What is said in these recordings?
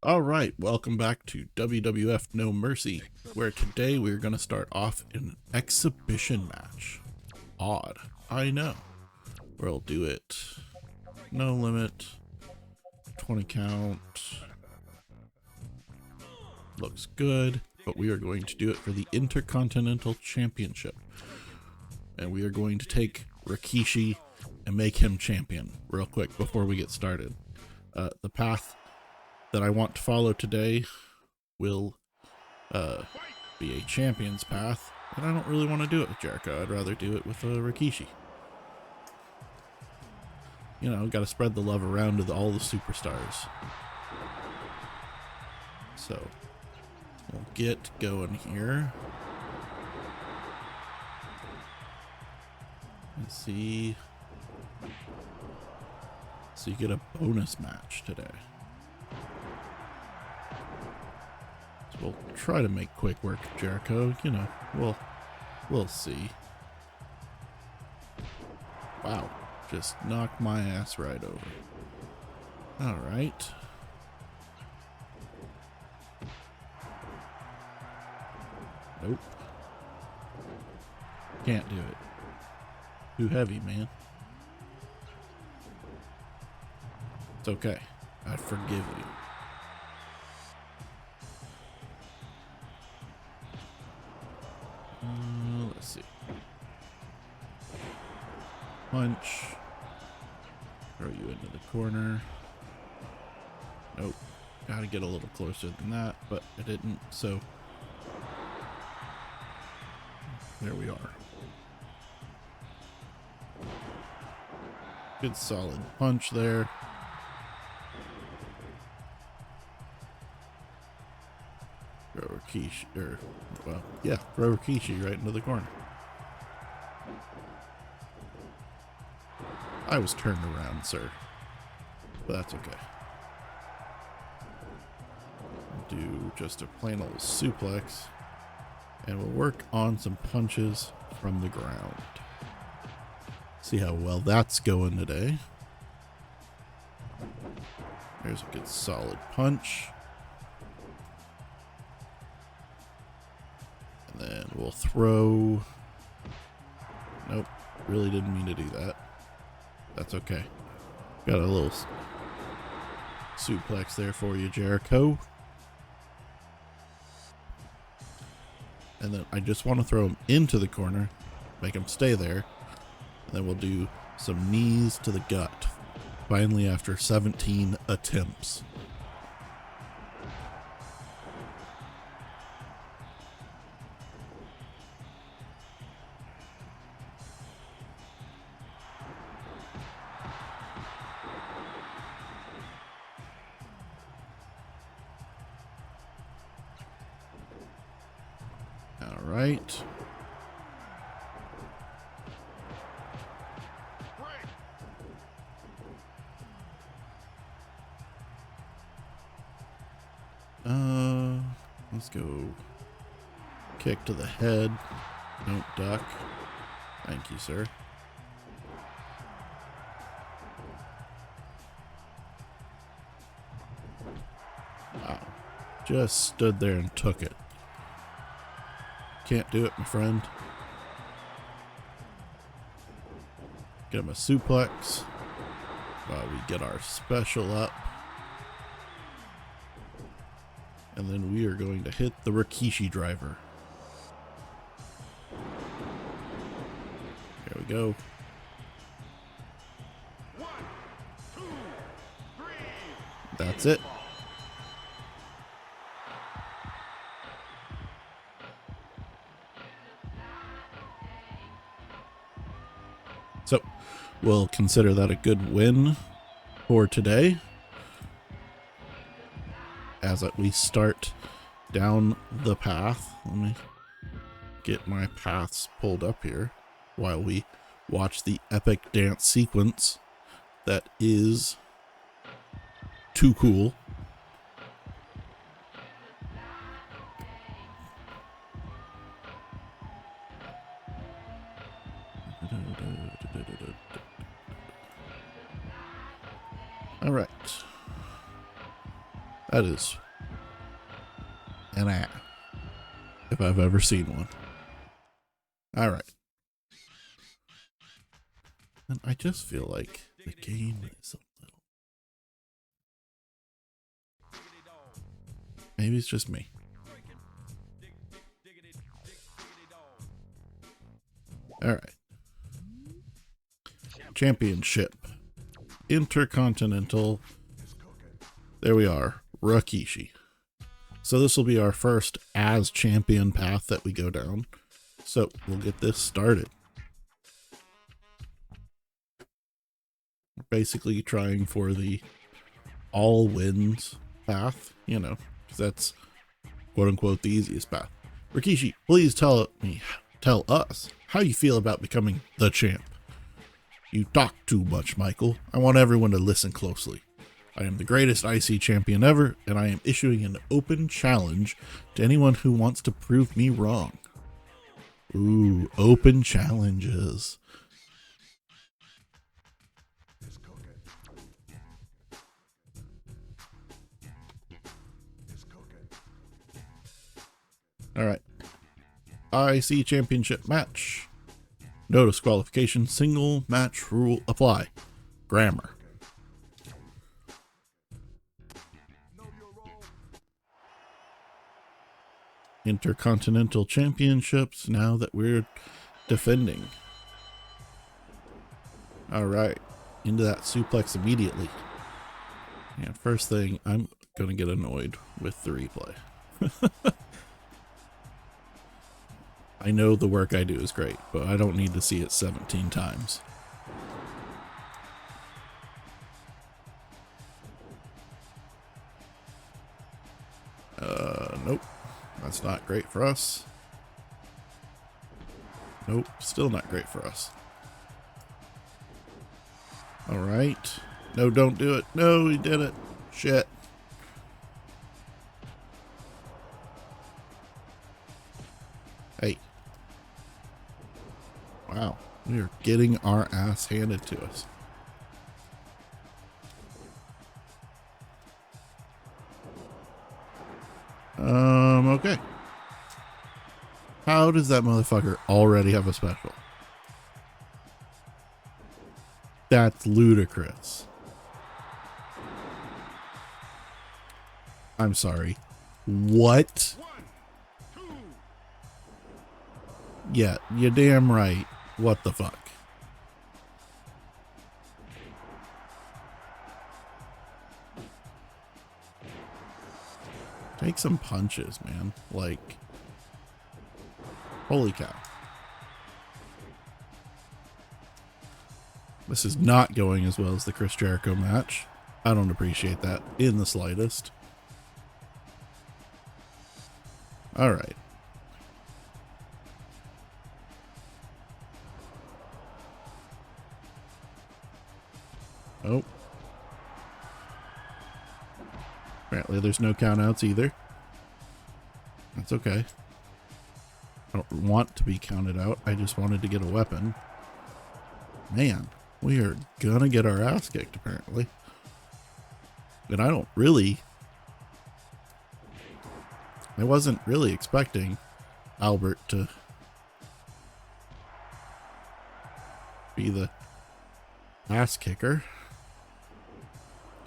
All right, welcome back to WWF No Mercy, where today we're going to start off in an exhibition match. Odd, I know. We'll do it. No limit. 20 count. Looks good, but we are going to do it for the Intercontinental Championship. And we are going to take Rikishi and make him champion real quick before we get started. The path that I want to follow today will be a champion's path, and I don't really want to do it with Jericho. I'd rather do it with Rikishi. You know, got to spread the love around to all the superstars. So, we'll get going here. Let's see. So you get a bonus match today. So we'll try to make quick work of Jericho. You know, we'll see. Wow, just knocked my ass right over. All right. Nope. Can't do it. Too heavy, man. It's okay. I forgive you. Let's see. Punch. Throw you into the corner. Nope. Gotta get a little closer than that, but I didn't, so there we are. Good solid punch there. Throw Rikishi, throw Rikishi right into the corner. I was turned around, sir, but that's okay. We'll do just a plain old suplex, and we'll work on some punches from the ground. See how well that's going today. There's a good solid punch. And then we'll throw. Nope, really didn't mean to do that. That's okay. Got a little suplex there for you, Jericho. And then I just want to throw him into the corner, make him stay there. And then we'll do some knees to the gut. Finally, after 17 attempts. All right. Let's go. Kick to the head. Don't duck. Thank you, sir. Wow. Just stood there and took it. Can't do it, my friend. Get him a suplex while we get our special up. And then we are going to hit the Rikishi driver. There we go. 1, 2, 3. That's it. So we'll consider that a good win for today. As we start down the path, let me get my paths pulled up here while we watch the epic dance sequence that is too cool. All right. That is an ass, if I've ever seen one. All right. And I just feel like the game is a little... Maybe it's just me. All right. Championship. Intercontinental. There we are. Rikishi. So this will be our first as champion path that we go down. So we'll get this started. Basically trying for the all wins path, you know, because that's quote unquote the easiest path. Rikishi, please tell us how you feel about becoming the champ. You talk too much, Michael. I want everyone to listen closely. I am the greatest IC champion ever, and I am issuing an open challenge to anyone who wants to prove me wrong. Ooh, open challenges. All right. IC championship match. No disqualification. Single match rule apply. Grammar. Intercontinental Championships now that we're defending. All right. Into that suplex immediately. Yeah, first thing, I'm going to get annoyed with the replay. I know the work I do is great, but I don't need to see it 17 times. Nope. That's not great for us. Nope, still not great for us. All right. No, don't do it. No, he did it. Shit. Hey. Wow, we are getting our ass handed to us. Okay. How does that motherfucker already have a special? That's ludicrous. I'm sorry. What? Yeah, you're damn right. What the fuck? Take some punches, man. Like, holy cow. This is not going as well as the Chris Jericho match. I don't appreciate that in the slightest. All right. Oh. Apparently there's no countouts either. That's okay. I don't want to be counted out. I just wanted to get a weapon. Man, we are gonna get our ass kicked apparently. And I wasn't really expecting Albert to be the ass kicker.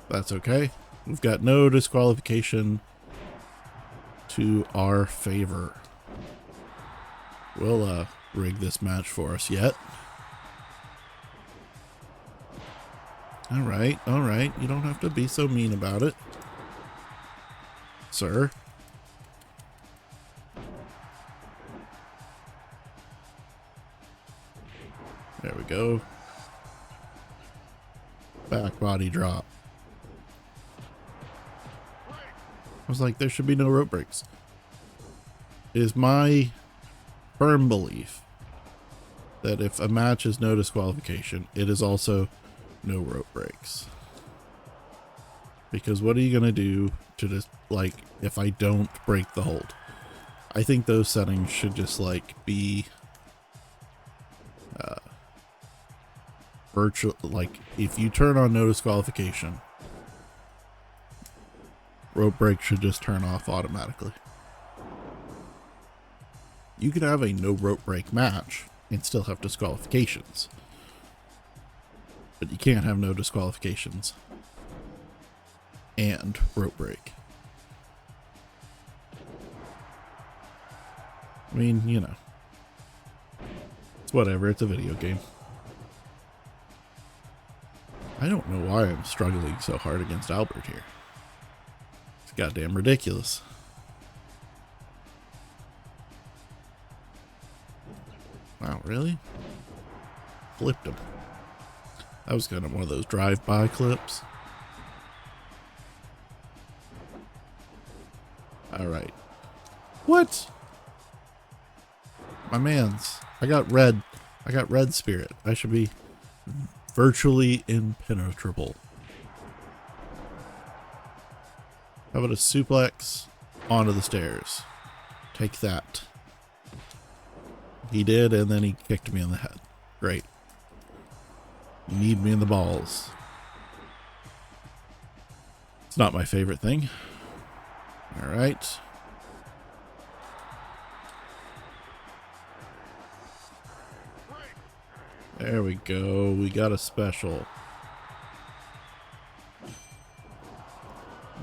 That's okay. We've got no disqualification to our favor. We'll rig this match for us yet. All right. You don't have to be so mean about it, sir. There we go. Back body drop. I was like, there should be no rope breaks. It is my firm belief that if a match is no disqualification, it is also no rope breaks. Because what are you going to do to just, like, if I don't break the hold? I think those settings should just, like, be virtual. Like, if you turn on no disqualification, Rope break should just turn off automatically. You could have a no rope break match and still have disqualifications. But you can't have no disqualifications and rope break. I mean, you know. It's whatever, it's a video game. I don't know why I'm struggling so hard against Albert here. It's goddamn ridiculous. Wow, really? Flipped him. That was kind of one of those drive-by clips. Alright. What? My man's. I got red spirit. I should be virtually impenetrable. How about a suplex onto the stairs? Take that. He did, and then he kicked me in the head. Great. You need me in the balls. It's not my favorite thing. Alright. There we go. We got a special.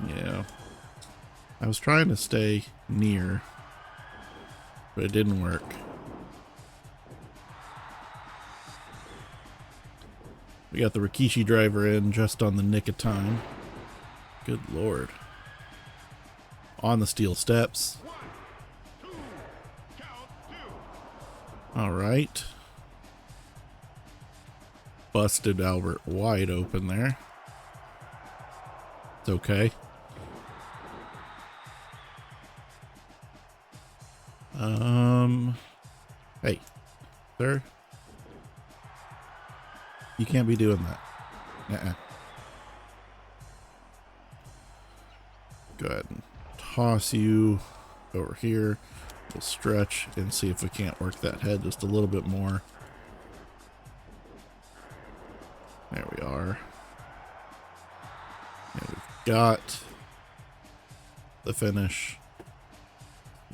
Yeah. I was trying to stay near, but it didn't work. We got the Rikishi driver in just on the nick of time. Good lord. On the steel steps. Alright. Busted Albert wide open there. It's okay. Hey, sir. You can't be doing that. Go ahead and toss you over here. We'll stretch and see if we can't work that head just a little bit more. There we are. And we've got the finish.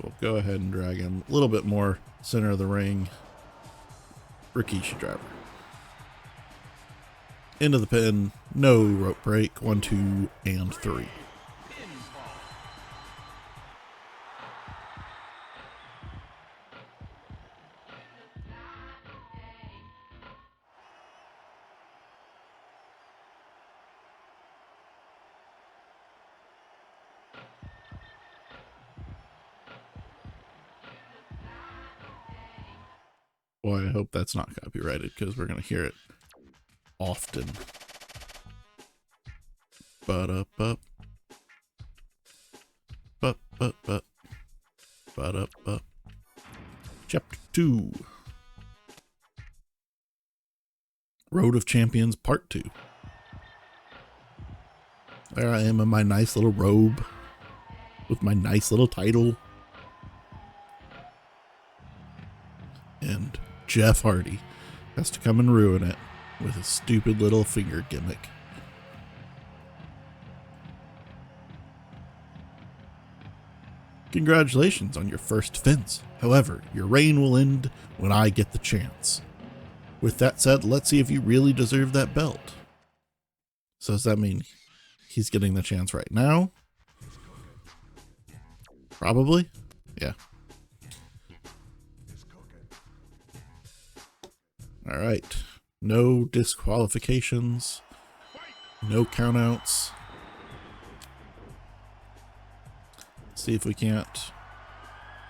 We'll go ahead and drag him a little bit more center of the ring. Rikishi driver. Into the pin. No rope break. 1, 2, and 3. Boy, I hope that's not copyrighted because we're going to hear it often. Ba-da-ba. Ba-ba-ba. Ba-da-ba. Chapter 2. Road of Champions Part 2. There I am in my nice little robe with my nice little title. And Jeff Hardy has to come and ruin it with his stupid little finger gimmick. Congratulations on your first defense. However, your reign will end when I get the chance. With that said, let's see if you really deserve that belt. So does that mean he's getting the chance right now? Probably. Yeah. All right. No disqualifications. No countouts. See if we can't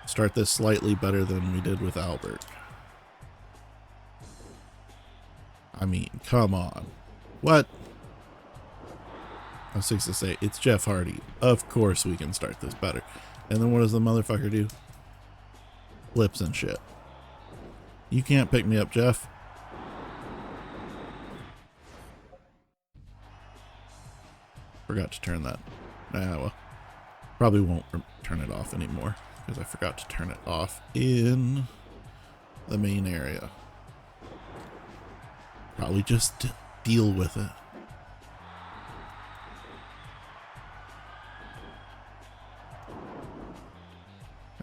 start this slightly better than we did with Albert. I mean, come on. What? I was supposed to say, it's Jeff Hardy. Of course we can start this better. And then what does the motherfucker do? Flips and shit. You can't pick me up, Jeff. Forgot to turn that. Well, probably won't turn it off anymore because I forgot to turn it off in the main area. Probably just deal with it.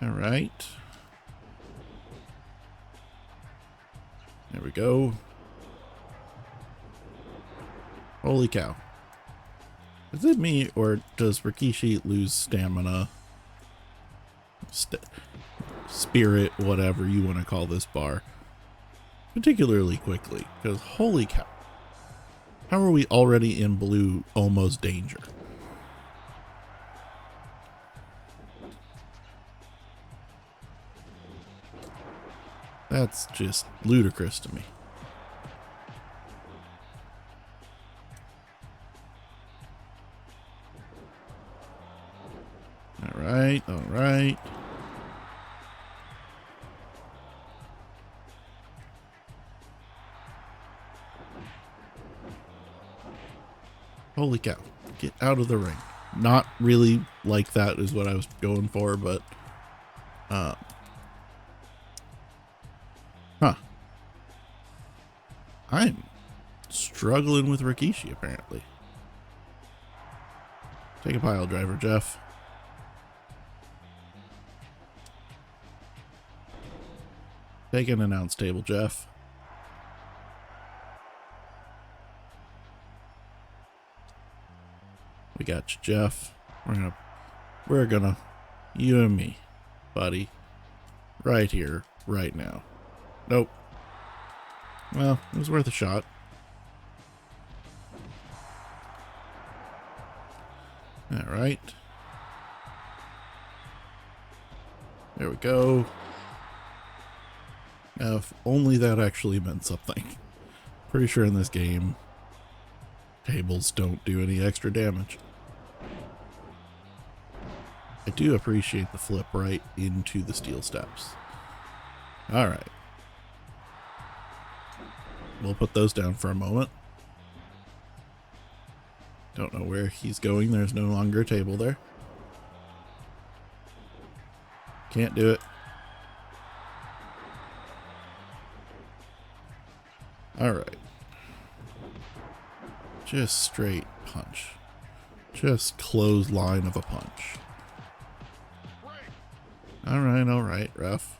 All right. There we go. Holy cow. Is it me, or does Rikishi lose stamina, spirit, whatever you want to call this bar, particularly quickly? Because holy cow. How are we already in blue almost danger? That's just ludicrous to me. All right, all right. Holy cow. Get out of the ring. Not really like that is what I was going for, but huh. I'm struggling with Rikishi apparently. Take a pile driver, Jeff. Take an announce table, Jeff. We got you, Jeff. We're gonna, you and me, buddy, right here, right now. Nope. Well, it was worth a shot. All right. There we go. Now, if only that actually meant something. Pretty sure in this game, tables don't do any extra damage. I do appreciate the flip right into the steel steps. All right. We'll put those down for a moment. Don't know where he's going. There's no longer a table there. Can't do it. All right. Just straight punch. Just clothesline of a punch. All right, ref.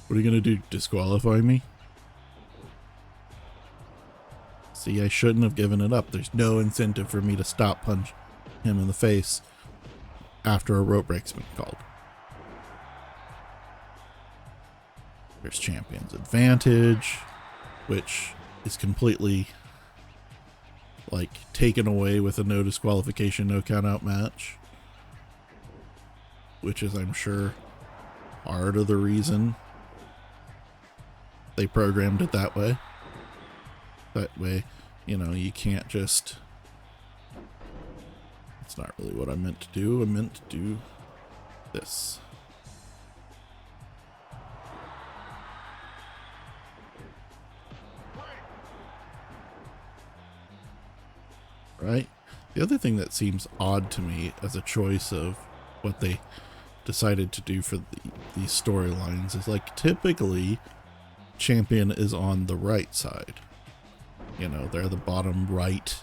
What are you gonna do? Disqualify me? See, I shouldn't have given it up. There's no incentive for me to stop punch him in the face after a rope break's been called. There's champion's advantage, which is completely like taken away with a no disqualification, no count out match, which is, I'm sure, part of the reason they programmed it that way. That way, you know, you can't just, it's not really what I meant to do. I meant to do this. Right? The other thing that seems odd to me as a choice of what they decided to do for these storylines is, like, typically champion is on the right side. You know, they're the bottom right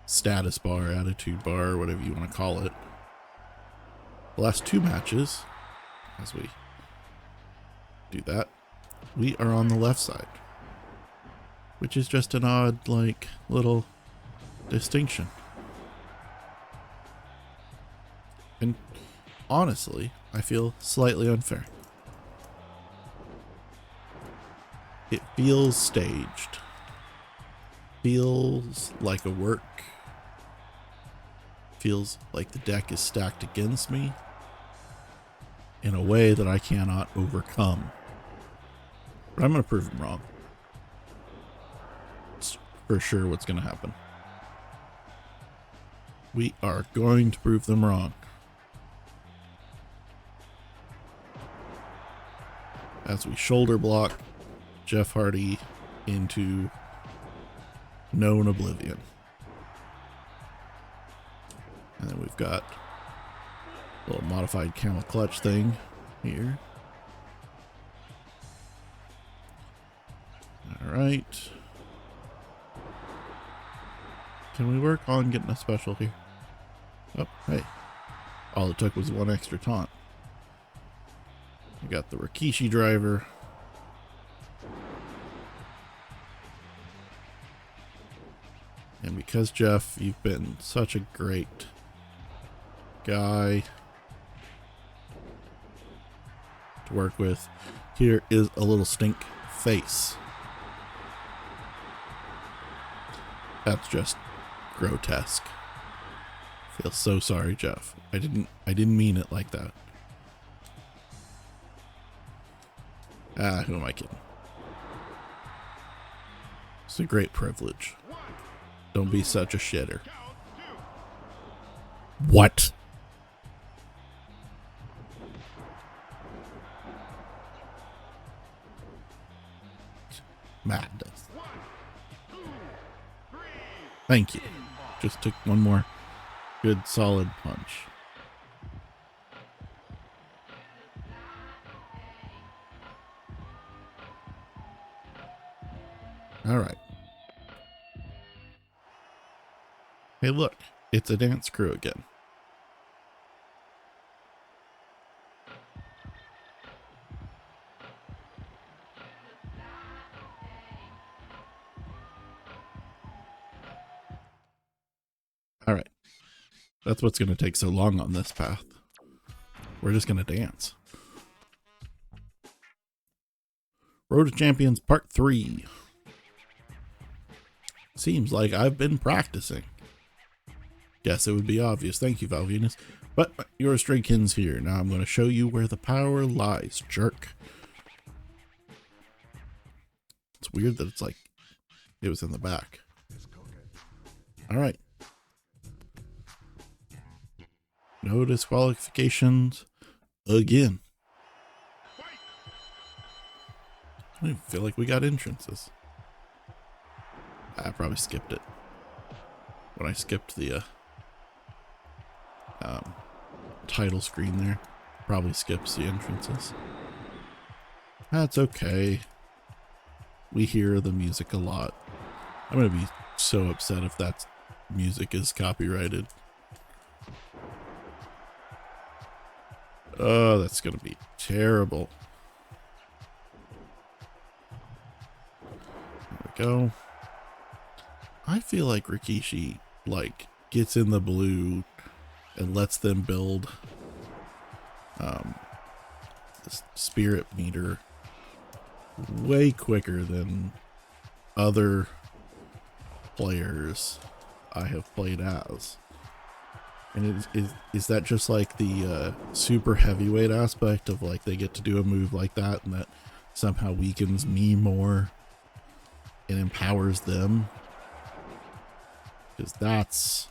status bar, attitude bar, whatever you want to call it. The last two matches, as we do that, we are on the left side, which is just an odd, like, little distinction. And honestly, I feel slightly unfair. It feels staged. Feels like a work. Feels like the deck is stacked against me in a way that I cannot overcome. But I'm going to prove them wrong. It's for sure what's going to happen. We are going to prove them wrong. As we shoulder block Jeff Hardy into known oblivion. And then we've got a little modified camel clutch thing here. All right. Can we work on getting a special here? Oh, hey. All it took was one extra taunt. We got the Rikishi driver. And because, Jeff, you've been such a great guy to work with, here is a little stink face. That's just grotesque. I feel so sorry, Jeff. I didn't mean it like that. Ah, who am I kidding? It's a great privilege. Don't be such a shitter. What? Madness. Thank you. Just took one more good solid punch. All right. Hey, look, it's a dance crew again. All right. That's what's going to take so long on this path. We're just going to dance. Road to Champions Part 3. Seems like I've been practicing. Guess it would be obvious. Thank you, Valvinus. But your Straykin's here. Now I'm going to show you where the power lies, jerk. It's weird that it's like it was in the back. All right. No disqualifications again. I don't even feel like we got entrances. I probably skipped it. When I skipped the title screen there, probably skips the entrances. That's okay. We hear the music a lot. I'm gonna be so upset if that music is copyrighted. Oh, that's gonna be terrible. There we go. I feel like Rikishi, like, gets in the blue and lets them build this spirit meter way quicker than other players I have played as. And is that just like the super heavyweight aspect of like they get to do a move like that and that somehow weakens me more and empowers them? Because that's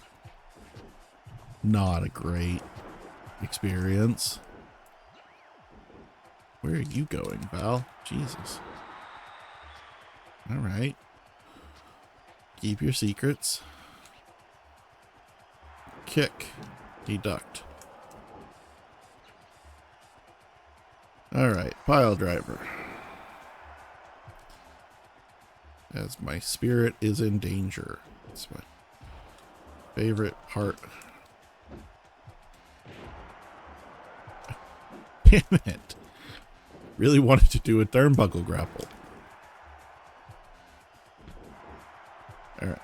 not a great experience. Where are you going, Val? Jesus. Alright. Keep your secrets. Kick. Deduct. Alright, pile driver. As my spirit is in danger. That's my favorite part. Damn it. Really wanted to do a turnbuckle grapple. Alright.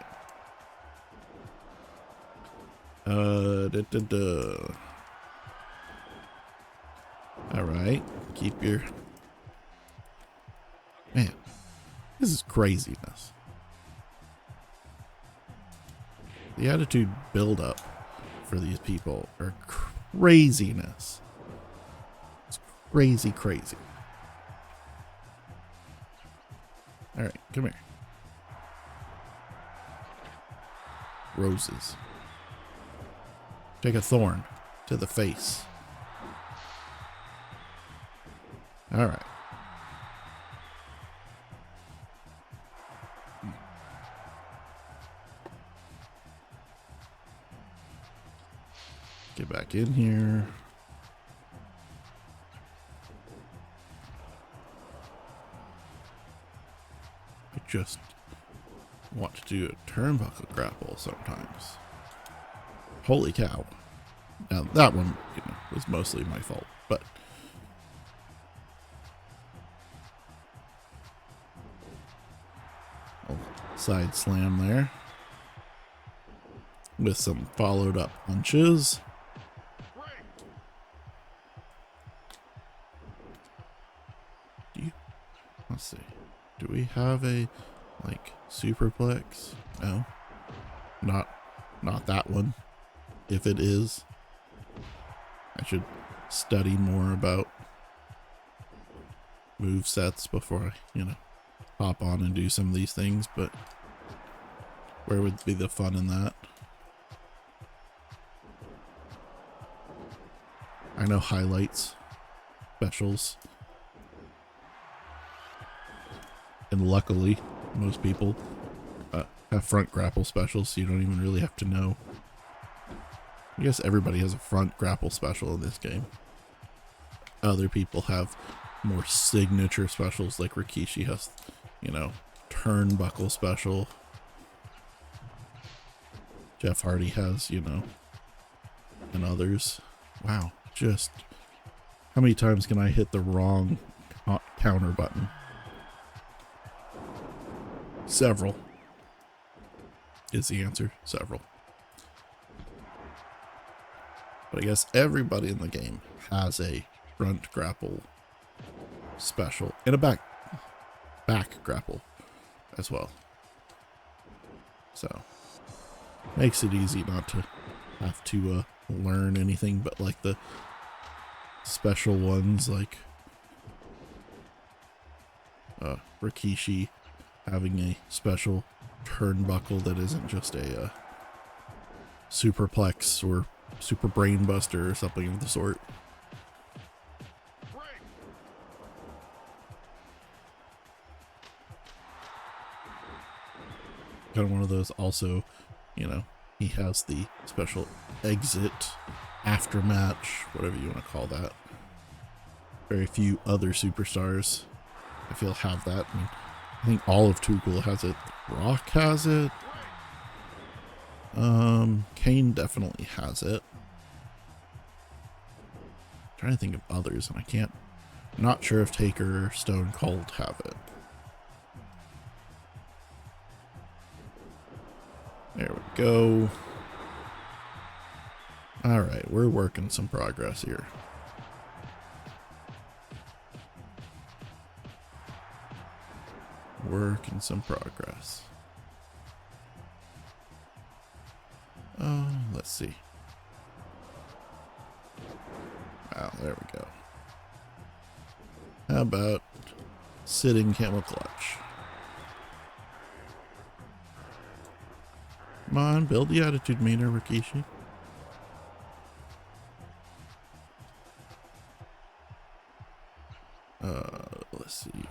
Alright. Keep your... Man. This is craziness. The attitude build up for these people are craziness. It's crazy, crazy. Alright, come here. Roses. Take a thorn to the face. Alright. Get back in here. I just want to do a turnbuckle grapple sometimes. Holy cow. Now, that one, was mostly my fault, but side slam there with some followed up punches. Let's see. Do we have a superplex? No. Not that one. If it is, I should study more about move sets before I, hop on and do some of these things, but where would be the fun in that? I know highlights, specials, and luckily most people have front grapple specials, so you don't even really have to know. I guess everybody has a front grapple special in this game. Other people have more signature specials, like Rikishi has, turnbuckle special. Jeff Hardy has, and others. Wow, just how many times can I hit the wrong counter button? Several is the answer. Several. But I guess everybody in the game has a front grapple special and a back grapple as well. So makes it easy not to have to learn anything but like the special ones, like Rikishi having a special turnbuckle that isn't just a superplex or super brain buster or something of the sort. Kind of one of those also, he has the special exit after match, whatever you want to call that. Very few other superstars I feel have that. I think all of Too Cool has it. Rock has it. Kane definitely has it. I'm trying to think of others, and I'm not sure if Taker or Stone Cold have it. There we go. Alright, we're working some progress here. Working some progress. Let's see. Wow, there we go. How about sitting camel clutch? Come on, build the attitude meter, Rikishi. Let's see.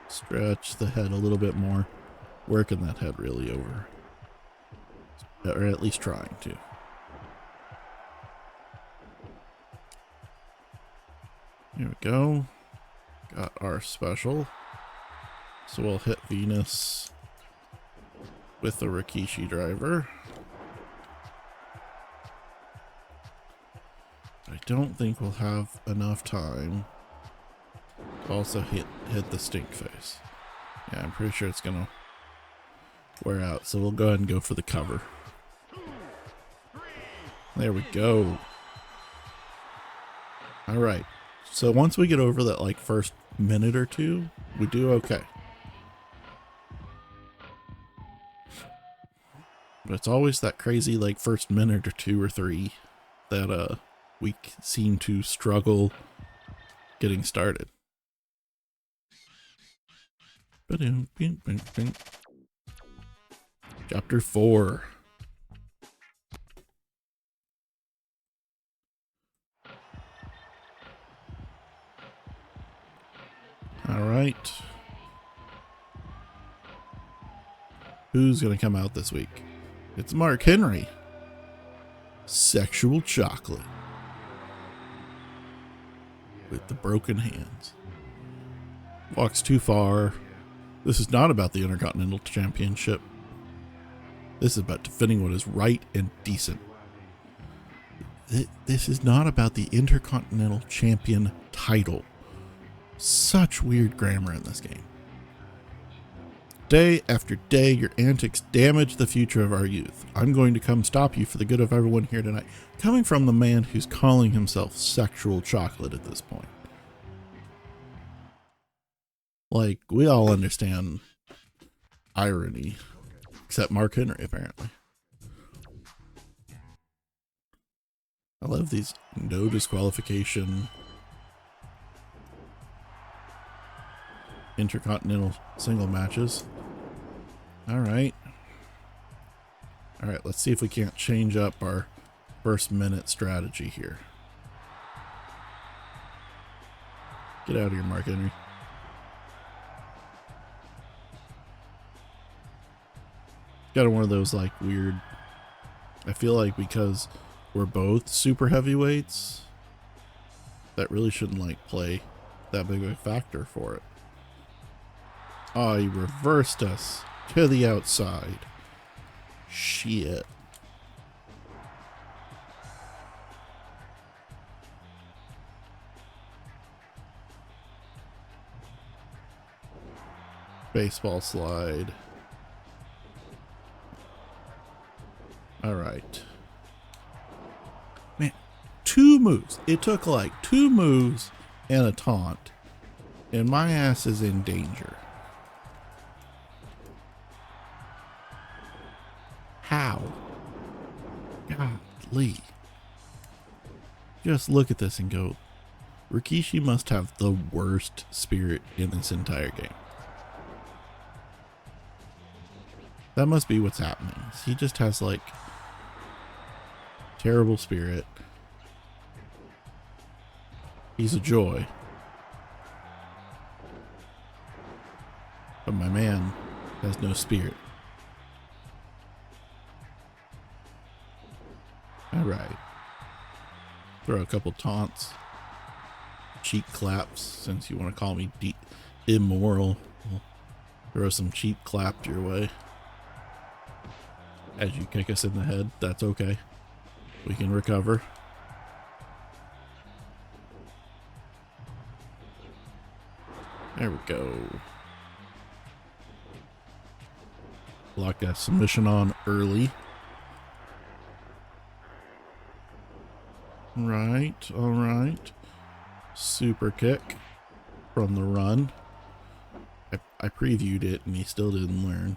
Stretch the head a little bit more. Working that head really over. Or at least trying to. Here we go. Got our special. So we'll hit Venus with the Rikishi driver. I don't think we'll have enough time to also hit the stink face. Yeah, I'm pretty sure it's gonna wear out, so we'll go ahead and go for the cover. There we go. All right, so once we get over that first minute or two, we do okay. But it's always that crazy first minute or two or three that we seem to struggle getting started. Chapter 4. All right. Who's going to come out this week? It's Mark Henry. Sexual chocolate. With the broken hands. Walks too far. This is not about the Intercontinental Championship. This is about defending what is right and decent. This is not about the Intercontinental Champion title. Such weird grammar in this game. Day after day, your antics damage the future of our youth. I'm going to come stop you for the good of everyone here tonight. Coming from the man who's calling himself Sexual Chocolate at this point. Like, we all understand irony. Except Mark Henry, apparently. I love these no disqualification Intercontinental single matches. Alright, let's see if we can't change up our first minute strategy here. Get out of here, Mark Henry. Got one of those like weird, I feel like because we're both super heavyweights, that really shouldn't like play that big of a factor for it. Oh, he reversed us to the outside. Shit. Baseball slide. All right. Man, 2 moves. It took like 2 moves and a taunt, and my ass is in danger. How? Golly. Just look at this and go, Rikishi must have the worst spirit in this entire game. That must be what's happening. He just has like terrible spirit. He's a joy. But my man has no spirit. Alright. Throw a couple taunts. Cheek claps, since you want to call me immoral. We'll throw some cheek claps your way. As you kick us in the head, that's okay. We can recover. There we go. Lock that submission on early. Right, alright. Super kick from the run. I previewed it and he still didn't learn.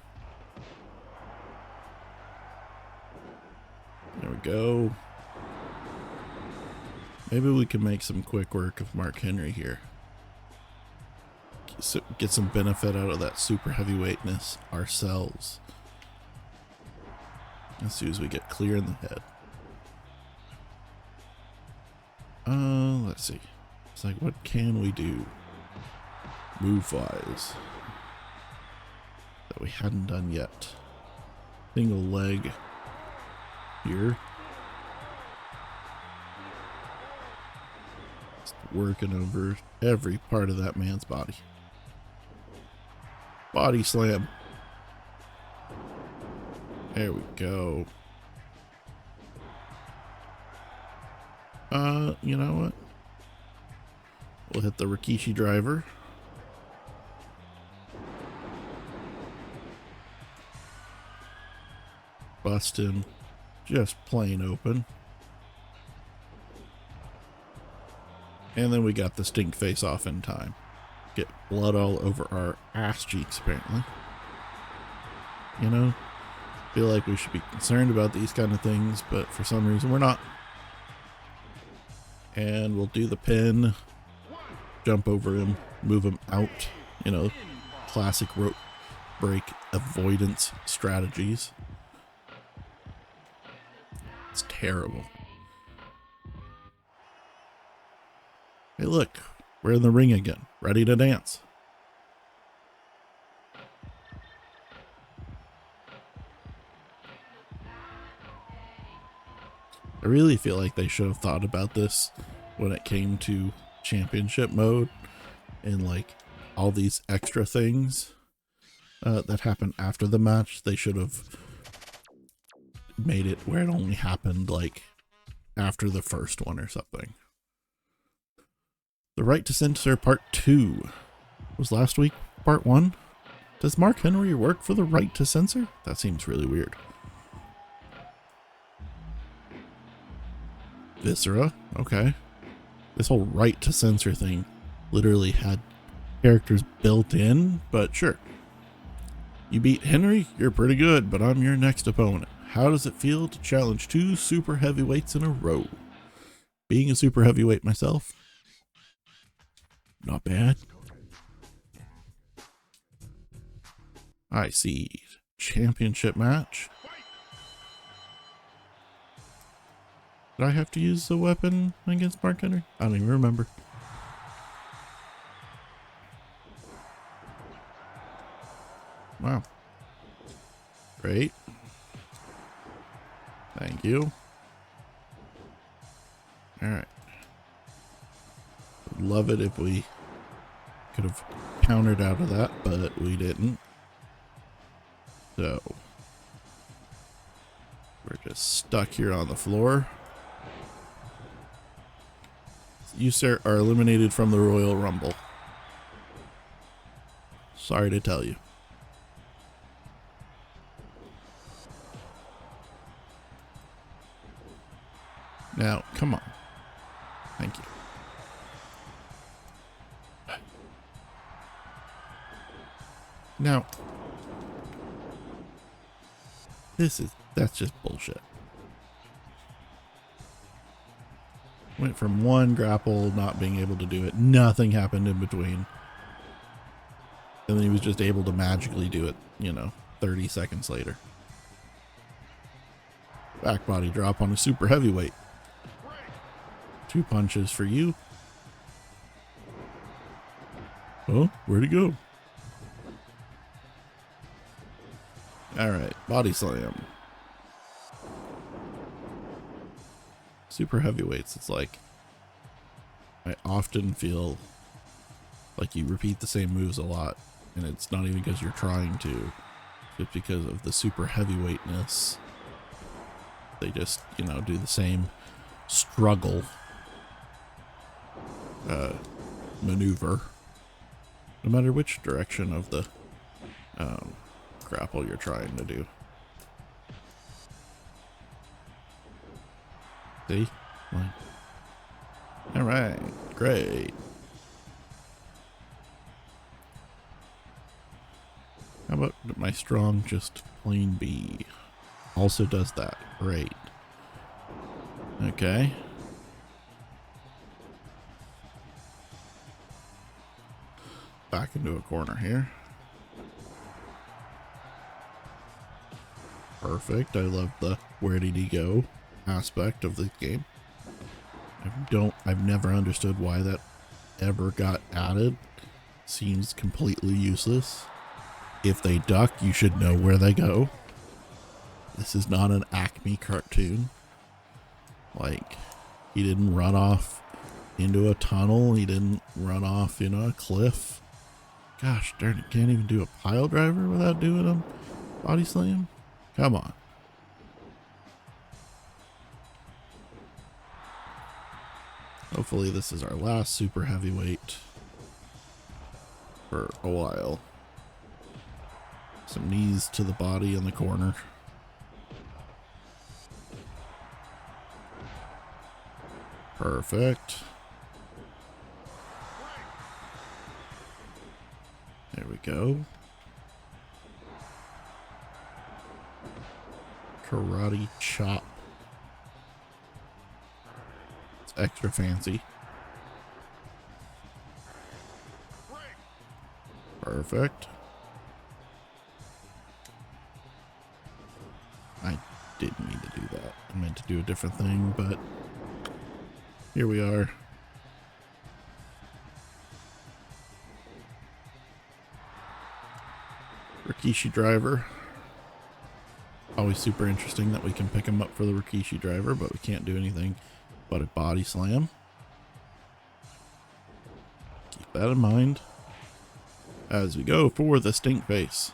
There we go. Maybe we can make some quick work of Mark Henry here. Get some benefit out of that super heavyweightness ourselves. As soon as we get clear in the head. Let's see. It's like, what can we do move-wise that we hadn't done yet? Single leg here. Just working over every part of that man's body. Body slam. There we go. You know what? We'll hit the Rikishi driver. Bust him just plain open. And then we got the stink face off in time. Get blood all over our ass cheeks, apparently. You know, feel like we should be concerned about these kind of things, but for some reason we're not. And we'll do the pin, jump over him, move him out. You know, classic rope break avoidance strategies. It's terrible. Hey, look, we're in the ring again, ready to dance. I really feel like they should have thought about this when it came to championship mode and like all these extra things that happen after the match. They should have made it where it only happened like after the first one or something. The Right to Censor Part 2 was last week Part 1. Does Mark Henry work for the Right to Censor? That seems really weird. Viscera, okay. This whole Right to Censor thing literally had characters built in, but sure. You beat Henry, you're pretty good, but I'm your next opponent. How does it feel to challenge 2 super heavyweights in a row? Being a super heavyweight myself, not bad. I see. Championship match. Did I have to use the weapon against Mark Henry? I don't even remember. Wow. Great. Thank you. Alright. Would love it if we could have countered out of that, but we didn't. So we're just stuck here on the floor. You, sir, are eliminated from the Royal Rumble. Sorry to tell you. Now, come on. Thank you. Now, that's just bullshit. Went from one grapple, not being able to do it. Nothing happened in between. And then he was just able to magically do it, 30 seconds later. Back body drop on a super heavyweight. 2 punches for you. Oh, where'd he go? Alright, body slam. Super heavyweights, it's like, I often feel like you repeat the same moves a lot, and it's not even because you're trying to, it's because of the super heavyweightness. They just, do the same struggle maneuver, no matter which direction of the grapple you're trying to do. See? Alright, great. How about my strong just plain B? Also does that. Great. Okay. Back into a corner here. Perfect. I love the where did he go aspect of the game. I've never understood why that ever got added. Seems completely useless. If they duck, you should know where they go. This is not an Acme cartoon. Like, he didn't run off into a tunnel. He didn't run off, a cliff. Gosh darn it, can't even do a pile driver without doing a body slam? Come on. Hopefully this is our last super heavyweight for a while. Some knees to the body in the corner. Perfect. There we go. Karate chop. It's extra fancy. Perfect. I didn't mean to do that. I meant to do a different thing, but here we are. Rikishi driver. Always super interesting that we can pick him up for the Rikishi driver, but we can't do anything but a body slam. Keep that in mind as we go for the stink face.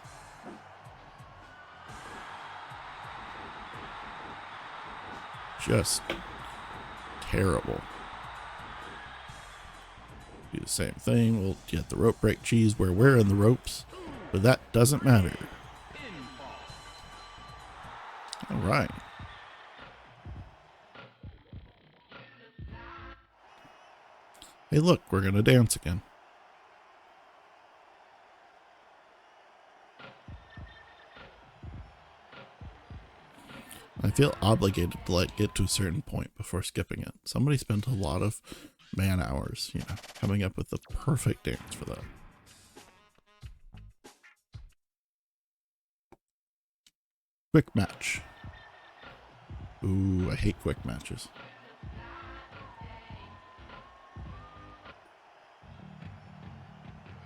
just terrible. Do the same thing. We'll get the rope break cheese where we're in the ropes, but that doesn't matter. All right. Hey, look, we're going to dance again. I feel obligated to let it get to a certain point before skipping it. Somebody spent a lot of man hours, coming up with the perfect dance for that. Quick match. Ooh, I hate quick matches.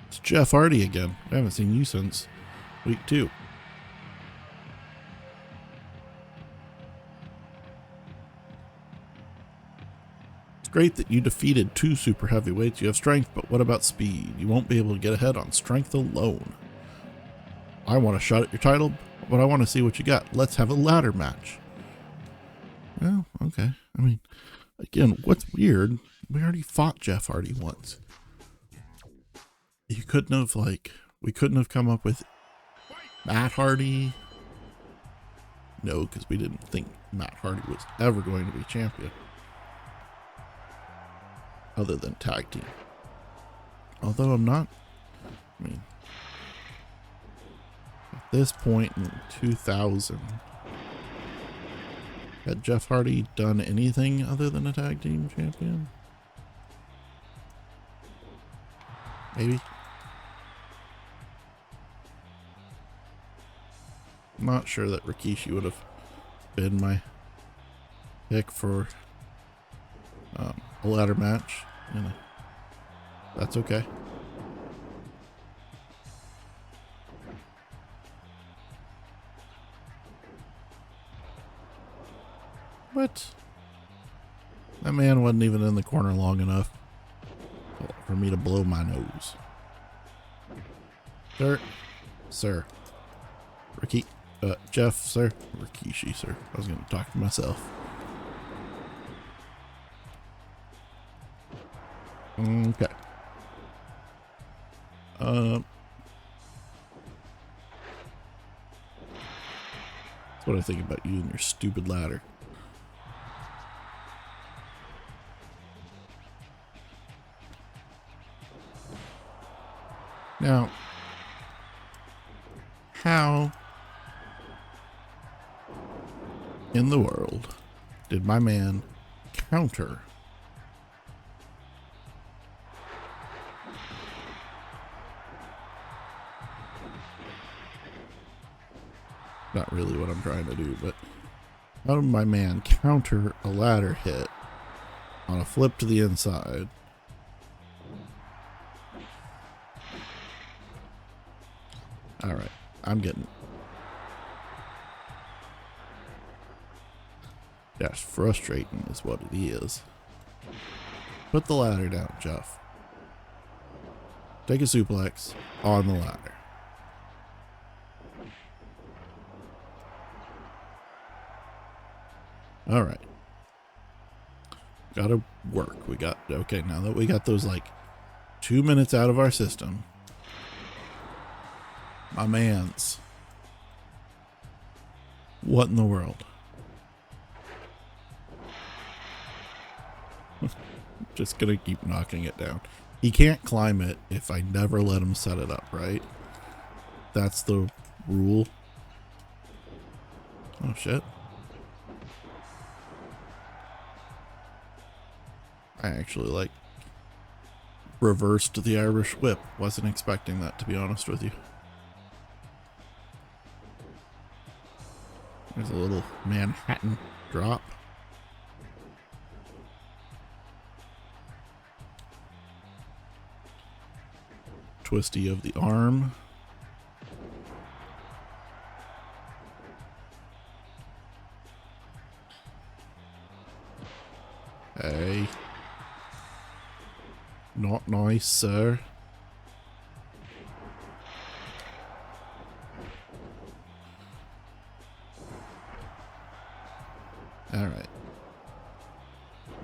It's Jeff Hardy again. I haven't seen you since week 2. It's great that you defeated 2 super heavyweights. You have strength, but what about speed? You won't be able to get ahead on strength alone. I want a shot at your title, but I want to see what you got. Let's have a ladder match. Well, okay. I mean, again, what's weird, we already fought Jeff Hardy once. You couldn't have, we couldn't have come up with Matt Hardy. No, because we didn't think Matt Hardy was ever going to be champion. Other than tag team. Although I'm not, at this point in 2000, had Jeff Hardy done anything other than a tag team champion? Maybe. I'm not sure that Rikishi would have been my pick for a ladder match. That's okay. What? That man wasn't even in the corner long enough for me to blow my nose. Sir. Jeff, sir. Rikishi, sir. I was going to talk to myself. Okay. That's what I think about you and your stupid ladder. Now, how in the world did my man counter not really what I'm trying to do, but how did my man counter a ladder hit on a flip to the inside? Alright, I'm getting it. That's frustrating is what it is. Put the ladder down, Jeff. Take a suplex on the ladder. Alright. Gotta work. Okay, now that we got those 2 minutes out of our system, my man's. What in the world? Just gonna keep knocking it down. He can't climb it if I never let him set it up, right? That's the rule. Oh shit. I actually reversed the Irish whip. Wasn't expecting that, to be honest with you. There's a little Manhattan drop. Twisty of the arm. Hey. Not nice, sir. Alright.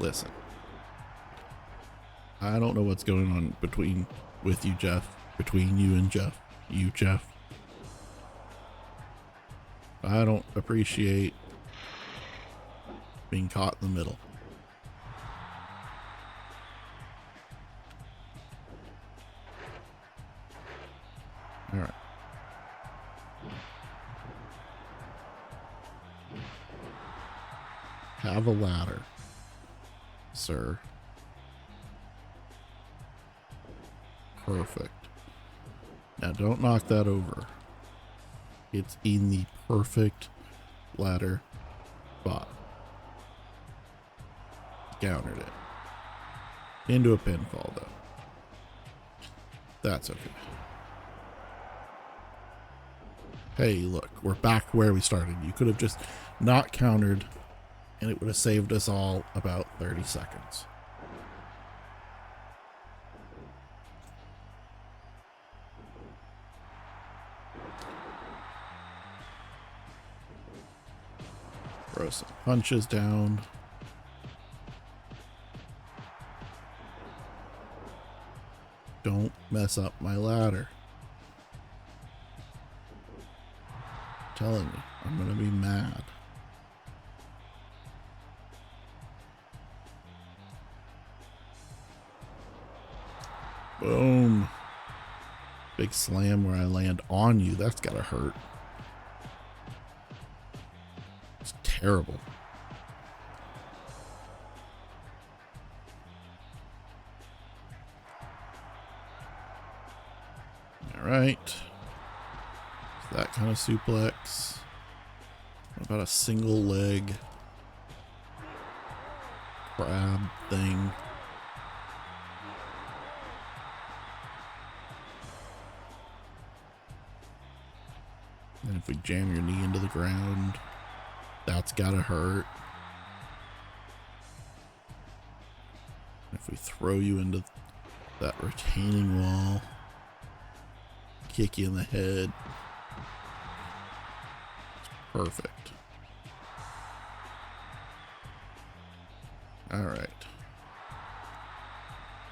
Listen. I don't know what's going on with you, Jeff. Between you and Jeff. You, Jeff. I don't appreciate being caught in the middle. All right. Have a ladder, sir. Perfect. Now don't knock that over. It's in the perfect ladder spot. Countered it. Into a pinfall though. That's okay. Hey, look, we're back where we started. You could have just not countered and it would have saved us all about 30 seconds. Throw some punches down. Don't mess up my ladder. I'm telling you, I'm gonna be mad. Boom. Big slam where I land on you. That's gotta hurt. It's terrible. All right. That kind of suplex. What about a single leg crab thing? And if we jam your knee into the ground, that's gotta hurt. If we throw you into that retaining wall, kick you in the head, it's perfect. All right.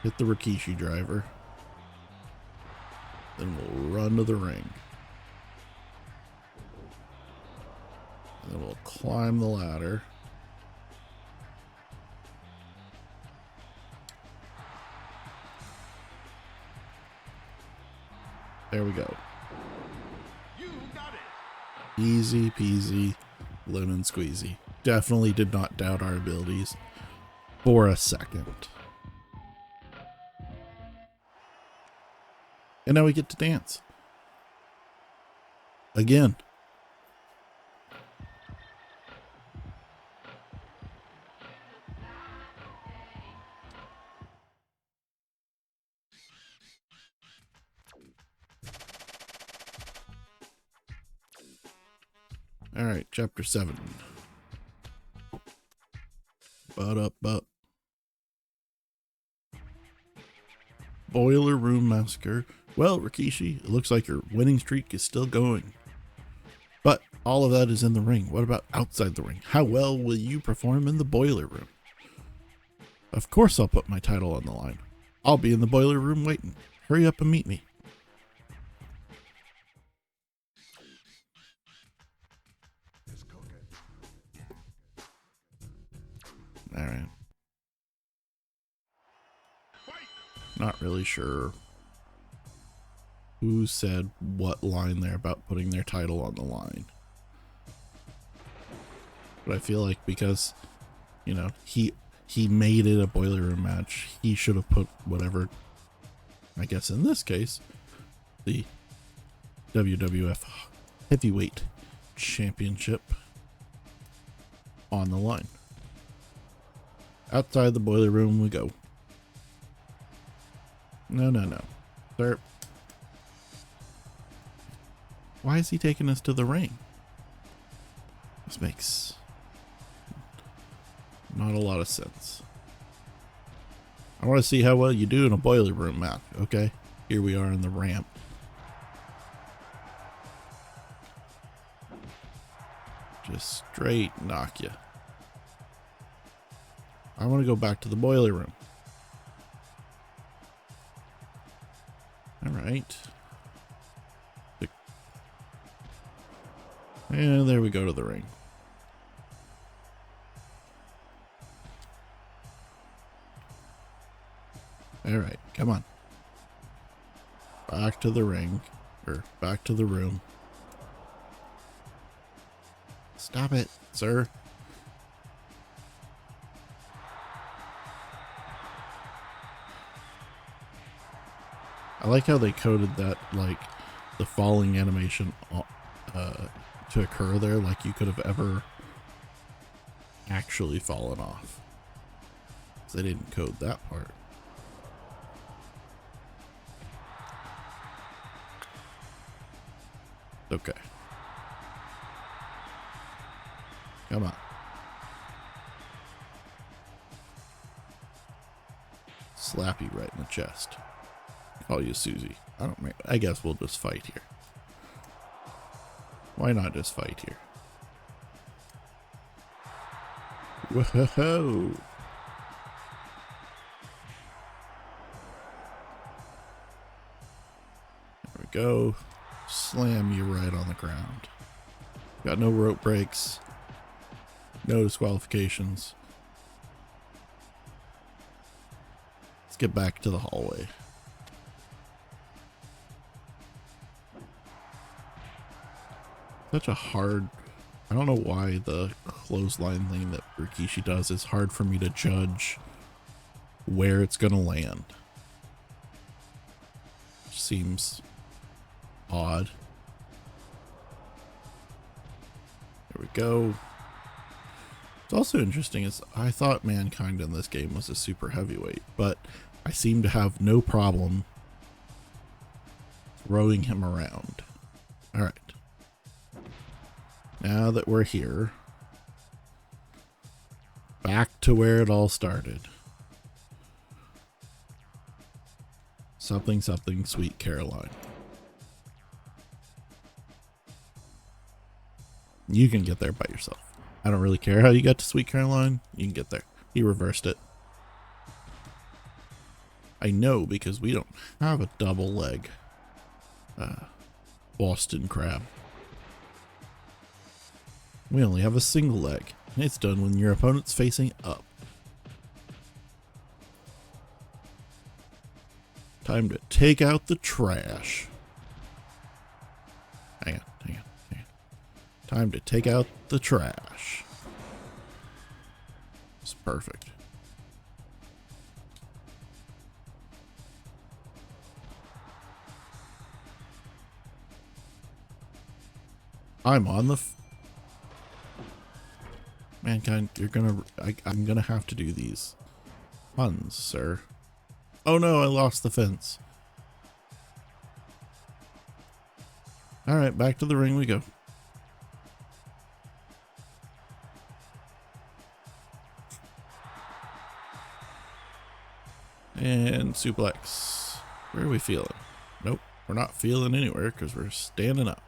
Hit the Rikishi driver. Then we'll run to the ring. And then we'll climb the ladder. There we go. You got it. Easy peasy, lemon squeezy. Definitely did not doubt our abilities for a second. And now we get to dance. Again. All right, chapter 7. But. Boiler Room Massacre. Well, Rikishi, it looks like your winning streak is still going. But all of that is in the ring. What about outside the ring? How well will you perform in the boiler room? Of course I'll put my title on the line. I'll be in the boiler room waiting. Hurry up and meet me. All right. Not really sure who said what line there about putting their title on the line. But I feel like because, you know, he made it a boiler room match, he should have put whatever, I guess in this case, the WWF Heavyweight Championship on the line. Outside the boiler room we go. No. Sir. Why is he taking us to the ring? This makes not a lot of sense. I want to see how well you do in a boiler room match, okay? Here we are in the ramp. Just straight knock you. I want to go back to the boiler room. All right. And there we go to the ring. All right, come on. Back to the ring, or back to the room. Stop it, sir. I like how they coded that, like, the falling animation to occur there, like you could have ever actually fallen off. They didn't code that part. Okay. Come on. Slap you right in the chest. Call you Susie. I guess we'll just fight here. Why not just fight here? Whoa! There we go. Slam you right on the ground. Got no rope breaks. No disqualifications. Let's get back to the hallway. Such a hard... I don't know why the clothesline thing that Rikishi does is hard for me to judge where it's going to land. Seems odd. There we go. What's also interesting is I thought Mankind in this game was a super heavyweight, but I seem to have no problem throwing him around. All right. Now that we're here, back to where it all started. Something, something, Sweet Caroline. You can get there by yourself. I don't really care how you got to Sweet Caroline. You can get there. He reversed it. I know because we don't have a double leg Boston Crab. We only have a single leg. It's done when your opponent's facing up. Time to take out the trash. Hang on. Time to take out the trash. It's perfect. I'm on the... Mankind, I'm gonna have to do these puns, sir. Oh no, I lost the fence. Alright, back to the ring we go. And suplex. Where are we feeling? Nope, we're not feeling anywhere because we're standing up.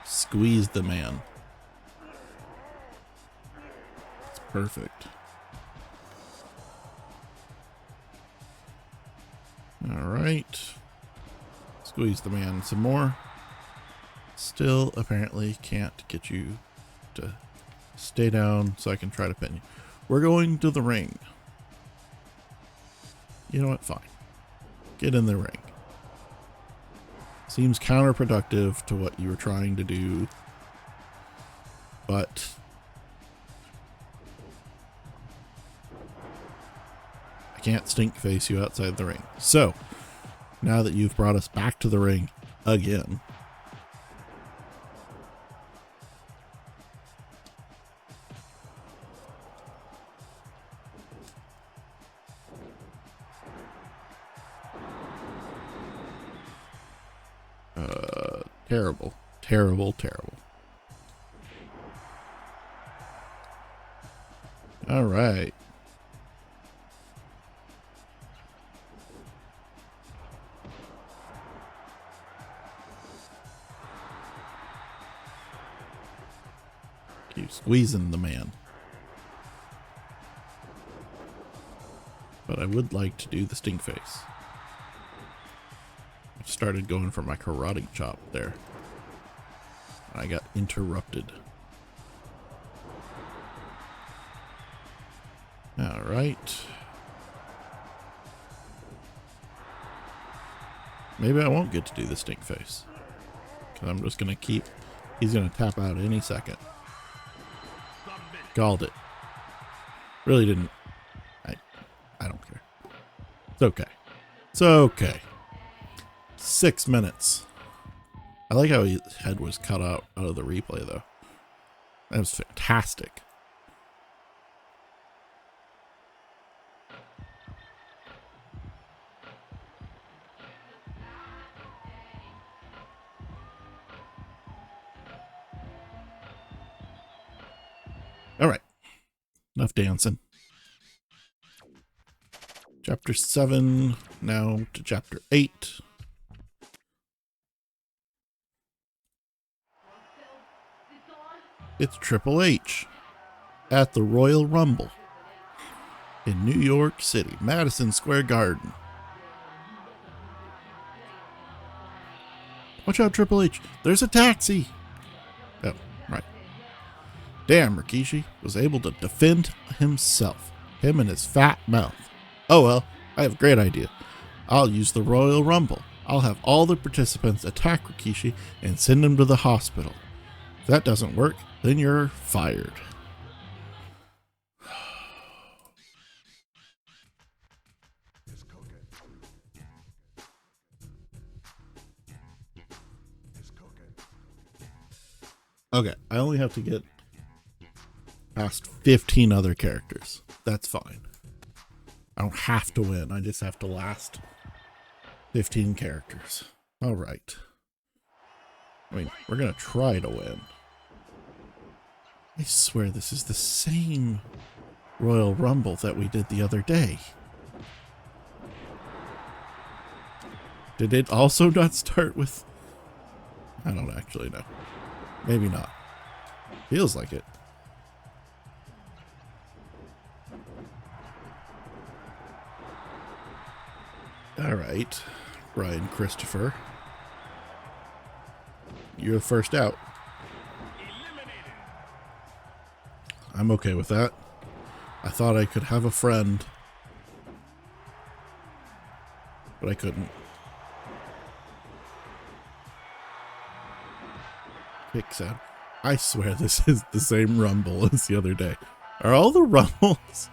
Squeeze the man. It's perfect. Alright. Squeeze the man some more. Still apparently can't get you to stay down so I can try to pin you. We're going to the ring. You know what? Fine. Get in the ring. Seems counterproductive to what you were trying to do, but I can't stink face you outside the ring. So, now that you've brought us back to the ring again, terrible, terrible, terrible. All right. Keep squeezing the man. But I would like to do the stink face. I started going for my karate chop there. I got interrupted. All right. Maybe I won't get to do the stink face. Because I'm just going to keep... He's going to tap out any second. Called it. Really didn't... I don't care. It's okay. It's okay. 6 minutes. I like how his head was cut out of the replay, though. That was fantastic. All right. Enough dancing. Chapter 7, now to Chapter 8. It's Triple H at the Royal Rumble in New York City, Madison Square Garden. Watch out, Triple H. There's a taxi. Oh, right. Damn, Rikishi was able to defend himself. Him and his fat mouth. Oh well, I have a great idea. I'll use the Royal Rumble. I'll have all the participants attack Rikishi and send him to the hospital. If that doesn't work, then you're fired. Okay, I only have to get past 15 other characters. That's fine. I don't have to win. I just have to last 15 characters. All right. I mean, we're going to try to win. I swear this is the same Royal Rumble that we did the other day. Did it also not start with... I don't actually know. Maybe not. Feels like it. All right, Brian Christopher. You're the first out. I'm okay with that. I thought I could have a friend, but I couldn't. Kicks out. I swear this is the same Rumble as the other day. Are all the Rumbles...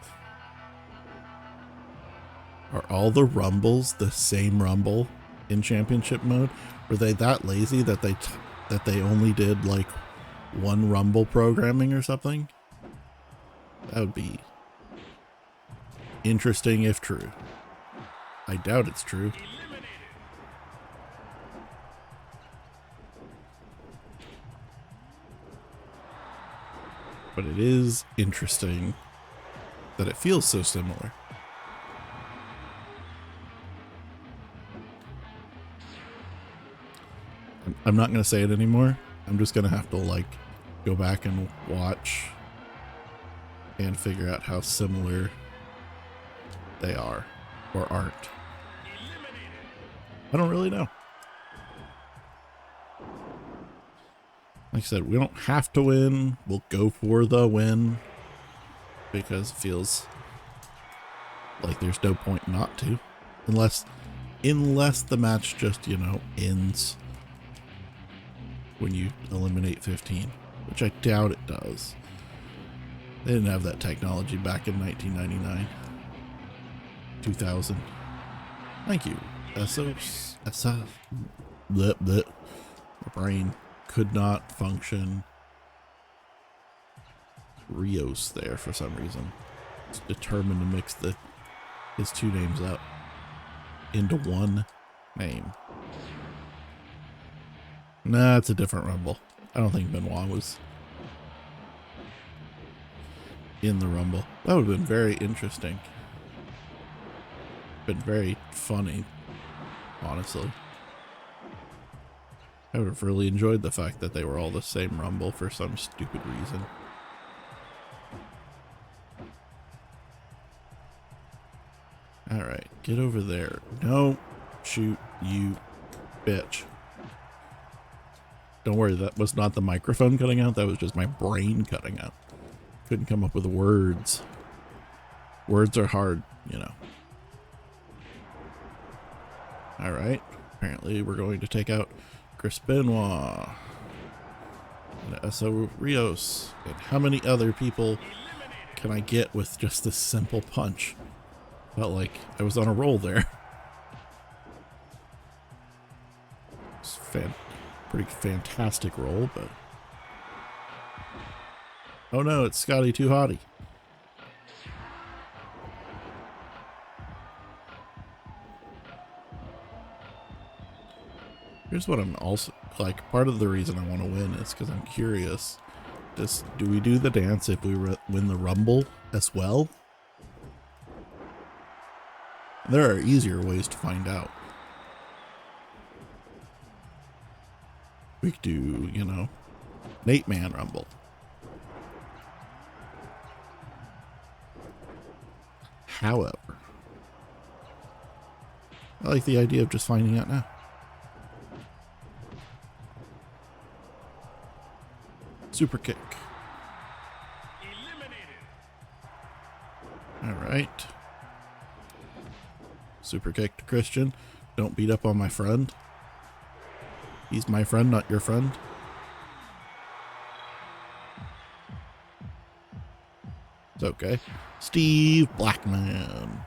Are all the Rumbles the same Rumble in championship mode? Were they that lazy that they only did like one Rumble programming or something? That would be interesting if true. I doubt it's true. But it is interesting that it feels so similar. I'm not going to say it anymore. I'm just going to have to like go back and watch and figure out how similar they are or aren't. I don't really know. Like I said, we don't have to win. We'll go for the win because it feels like there's no point not to, unless the match just, you know, ends when you eliminate 15, which I doubt it does. They didn't have that technology back in 1999, 2000. Thank you. My brain could not function. Rios there for some reason. It's determined to mix his two names up into one name. Nah, it's a different Rumble. I don't think Benoit was in the Rumble. That would have been very interesting. Been very funny, honestly. I would have really enjoyed the fact that they were all the same Rumble for some stupid reason. Alright, get over there. No, shoot, you bitch. Don't worry, that was not the microphone cutting out, that was just my brain cutting out. Couldn't come up with words. Words are hard, you know. Alright, apparently we're going to take out Chris Benoit. And Eso Rios. And how many other people can I get with just this simple punch? Felt like I was on a roll there. It's pretty fantastic roll, but... Oh no, it's Scotty Too Hottie. Here's what I'm also... Like, part of the reason I want to win is because I'm curious. Do we do the dance if we win the Rumble as well? There are easier ways to find out. We could do, you know, an 8-man Rumble. However, I like the idea of just finding out now. Super kick. Alright. Super kick to Christian. Don't beat up on my friend. He's my friend, not your friend. It's okay. Steve Blackman.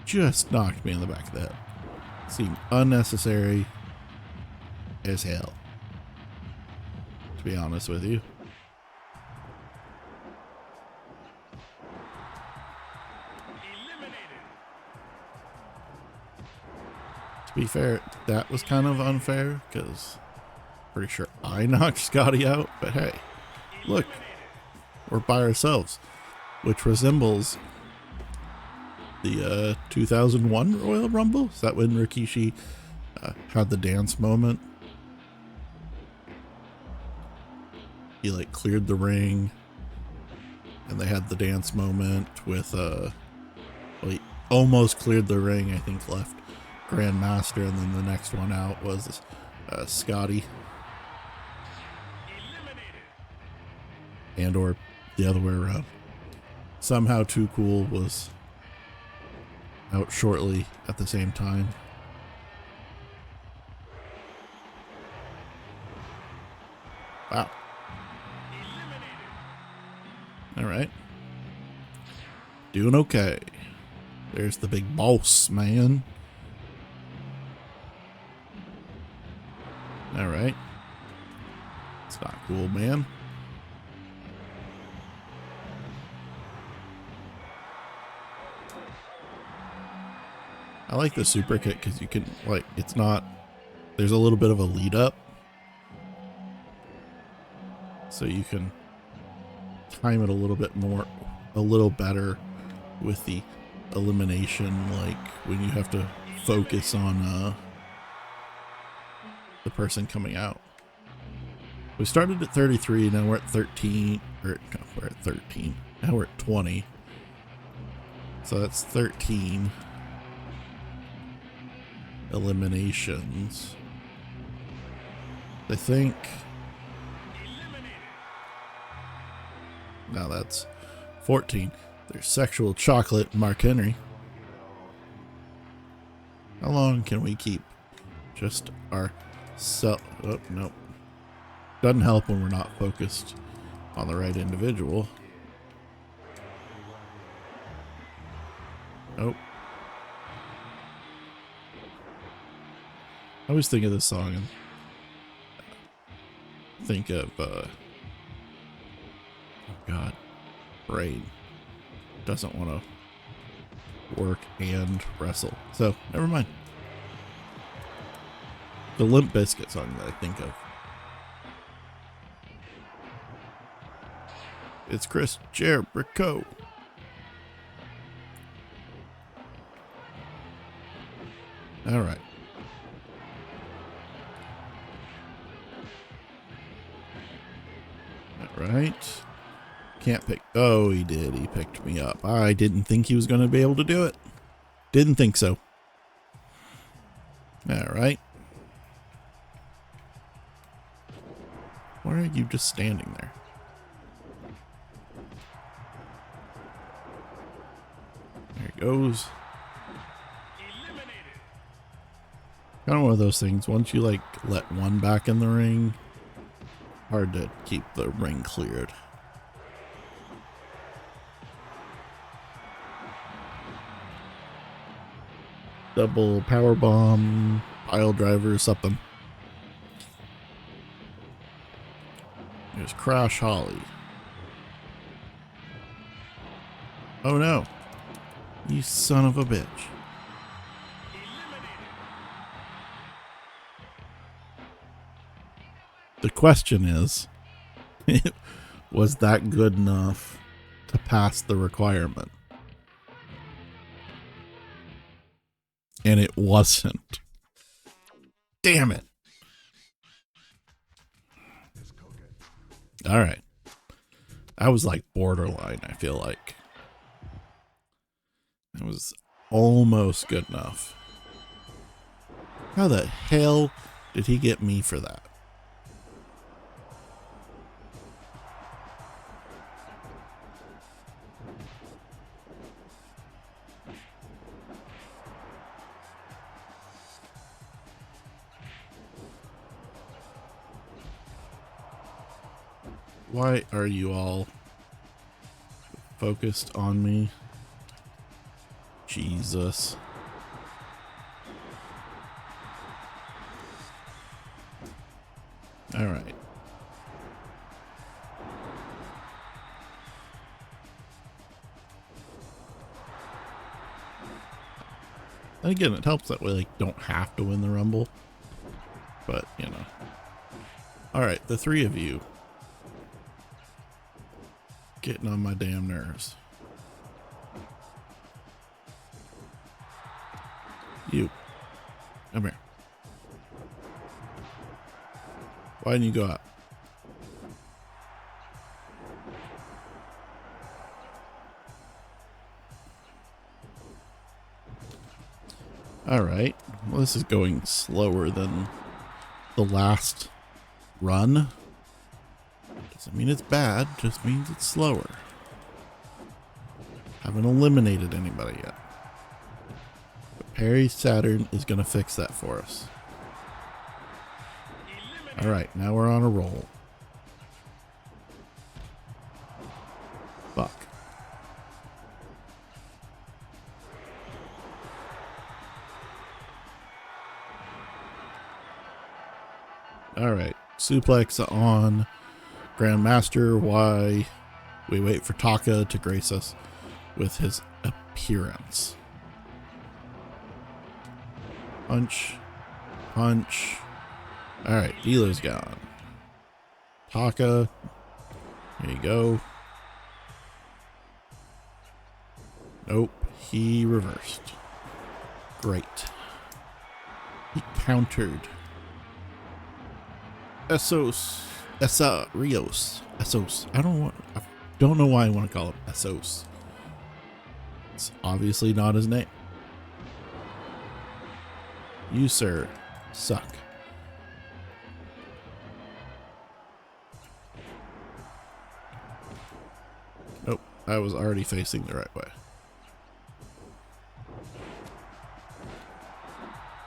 Just knocked me in the back of the head. Seemed unnecessary as hell, to be honest with you. To be fair, that was kind of unfair because pretty sure I knocked Scotty out, but hey, look, we're by ourselves, which resembles the 2001 Royal Rumble. Is that when Rikishi had the dance moment? He like cleared the ring and they had the dance moment with well, he almost cleared the ring, I think left Grandmaster, and then the next one out was Scotty. And or the other way around. Somehow Too Cool was out shortly at the same time. Wow. Alright. Doing okay. There's the big boss, man. Alright. It's not cool, man. I like the super kick because you can, like, it's not, there's a little bit of a lead up. So you can time it a little bit more, a little better with the elimination, like when you have to focus on the person coming out. We started at 33, now we're at 13, or no, we're at 13, now we're at 20. So that's 13 eliminations. I think. Now that's 14. There's Sexual Chocolate, Mark Henry. How long can we keep just our self? Oh, nope. Doesn't help when we're not focused on the right individual. Nope. I always think of this song and think of, oh God, brain doesn't want to work and wrestle. So, never mind. The Limp Bizkit song that I think of. It's Chris Jericho. All right. All right. Can't pick. Oh, he did. He picked me up. I didn't think he was going to be able to do it. Didn't think so. All right. Why are you just standing there? There he goes. Kind of one of those things. Once you like let one back in the ring, hard to keep the ring cleared. Double power bomb, pile driver, something. There's Crash Holly. Oh no. You son of a bitch. The question is, was that good enough to pass the requirement? And it wasn't. Damn it. All right. I was like borderline, I feel like. It was almost good enough. How the hell did he get me for that? Why are you all focused on me? Jesus. All right. And again, it helps that we like don't have to win the Rumble. But, you know. All right, the three of you getting on my damn nerves. You. Come here. Why didn't you go out? Alright. Well, this is going slower than the last run. Doesn't mean it's bad, just means it's slower. Haven't eliminated anybody yet. But Perry Saturn is going to fix that for us. Alright, now we're on a roll. Fuck. Alright, suplex on Grandmaster. Why we wait for Taka to grace us with his appearance. Punch. Punch. Alright, Dealer's gone. Taka. There you go. Nope, he reversed. Great. He countered. Essos. Essa Rios. Essos. I don't know why I want to call him Essos. It's obviously not his name. You, sir, suck. Nope, I was already facing the right way.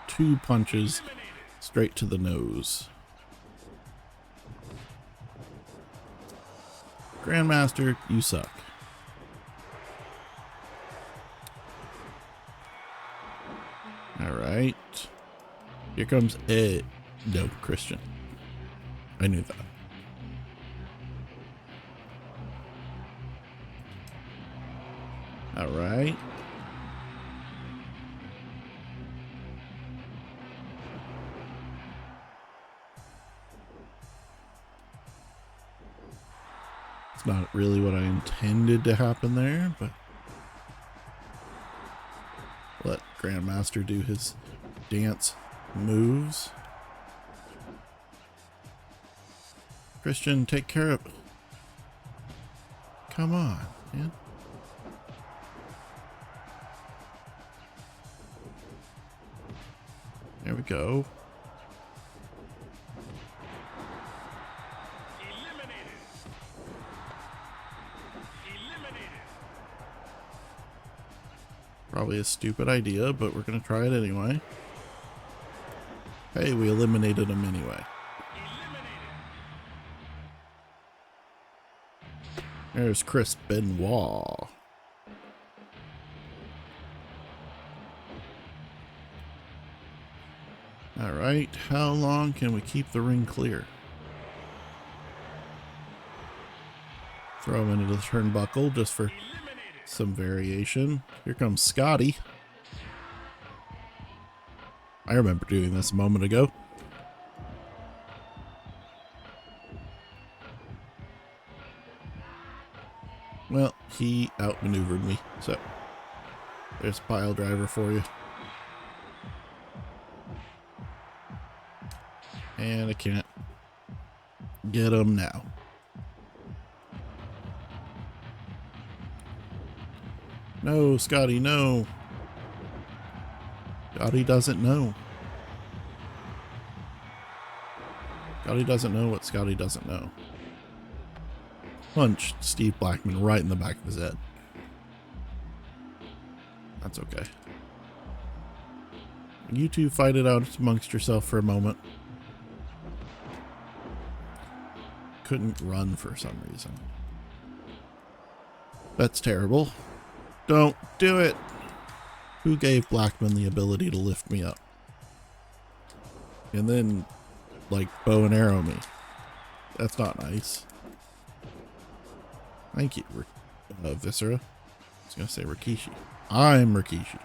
2 punches straight to the nose. Grandmaster, you suck. Alright. Here comes no, Christian. I knew that. Alright. It's not really what I intended to happen there, but let Grandmaster do his dance moves. Christian, take care of... Come on, man. There we go. Probably a stupid idea, but we're going to try it anyway. Hey, we eliminated him anyway. There's Chris Benoit. Alright, how long can we keep the ring clear? Throw him into the turnbuckle just for some variation. Here comes Scotty. I remember doing this a moment ago. Well, he outmaneuvered me, so there's a pile driver for you. And I can't get him now. No, Scotty, no. Scotty doesn't know. Scotty doesn't know what Scotty doesn't know. Punched Steve Blackman right in the back of his head. That's okay. You two fight it out amongst yourself for a moment. Couldn't run for some reason. That's terrible. Don't do it. Who gave Blackman the ability to lift me up? And then, like, bow and arrow me. That's not nice. Thank you, Viscera. I was going to say Rikishi. I'm Rikishi.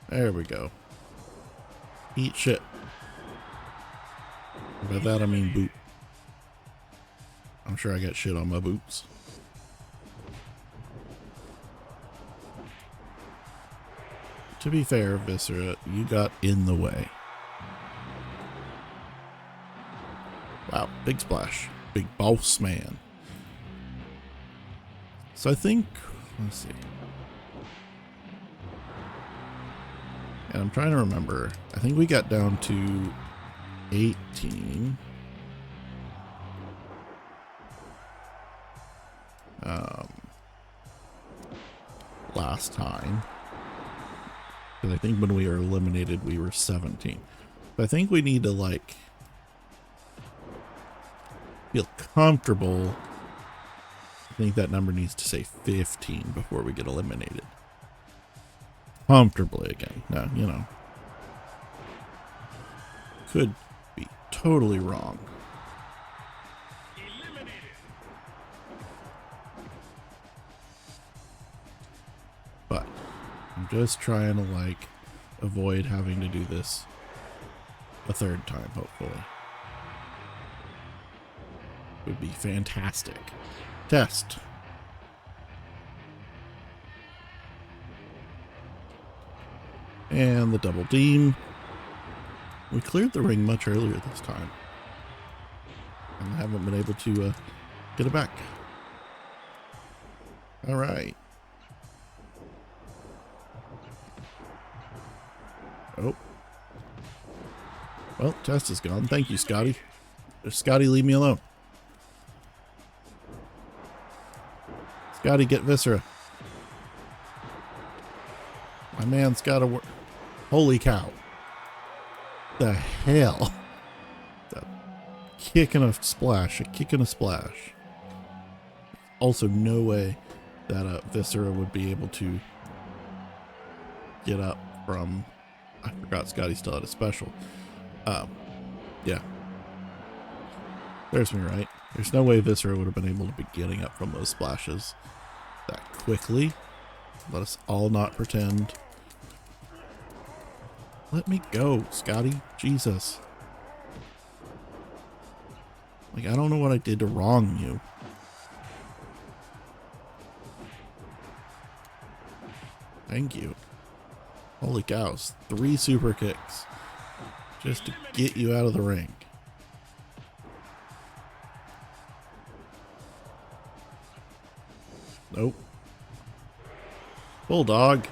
There we go. Eat shit. By that I mean boot. I'm sure I got shit on my boots. To be fair, Viscera, you got in the way. Wow, big splash. Big boss man. So I think, let's see. And I'm trying to remember. I think we got down to 18. Last time. Because I think when we were eliminated, we were 17. But I think we need to, like, feel comfortable. I think that number needs to say 15 before we get eliminated. Comfortably again. Now, you know. Could be totally wrong. But I'm just trying to, like, avoid having to do this a third time, hopefully. Would be fantastic. Test. And the double deem. We cleared the ring much earlier this time. And haven't been able to get it back. Alright. Oh. Well, test is gone. Thank you, Scotty. Scotty, leave me alone. Scotty, get Viscera. My man's got to work. Holy cow. The hell? That kick and a splash. A kick and a splash. Also, no way that Viscera would be able to get up from... I forgot Scotty still had a special. Yeah. There's me right. There's no way Viscera would have been able to be getting up from those splashes that quickly. Let us all not pretend. Let me go, Scotty. Jesus. Like, I don't know what I did to wrong you. Thank you. Holy cows. 3 super kicks. Just to get you out of the ring. Oh. Bulldog.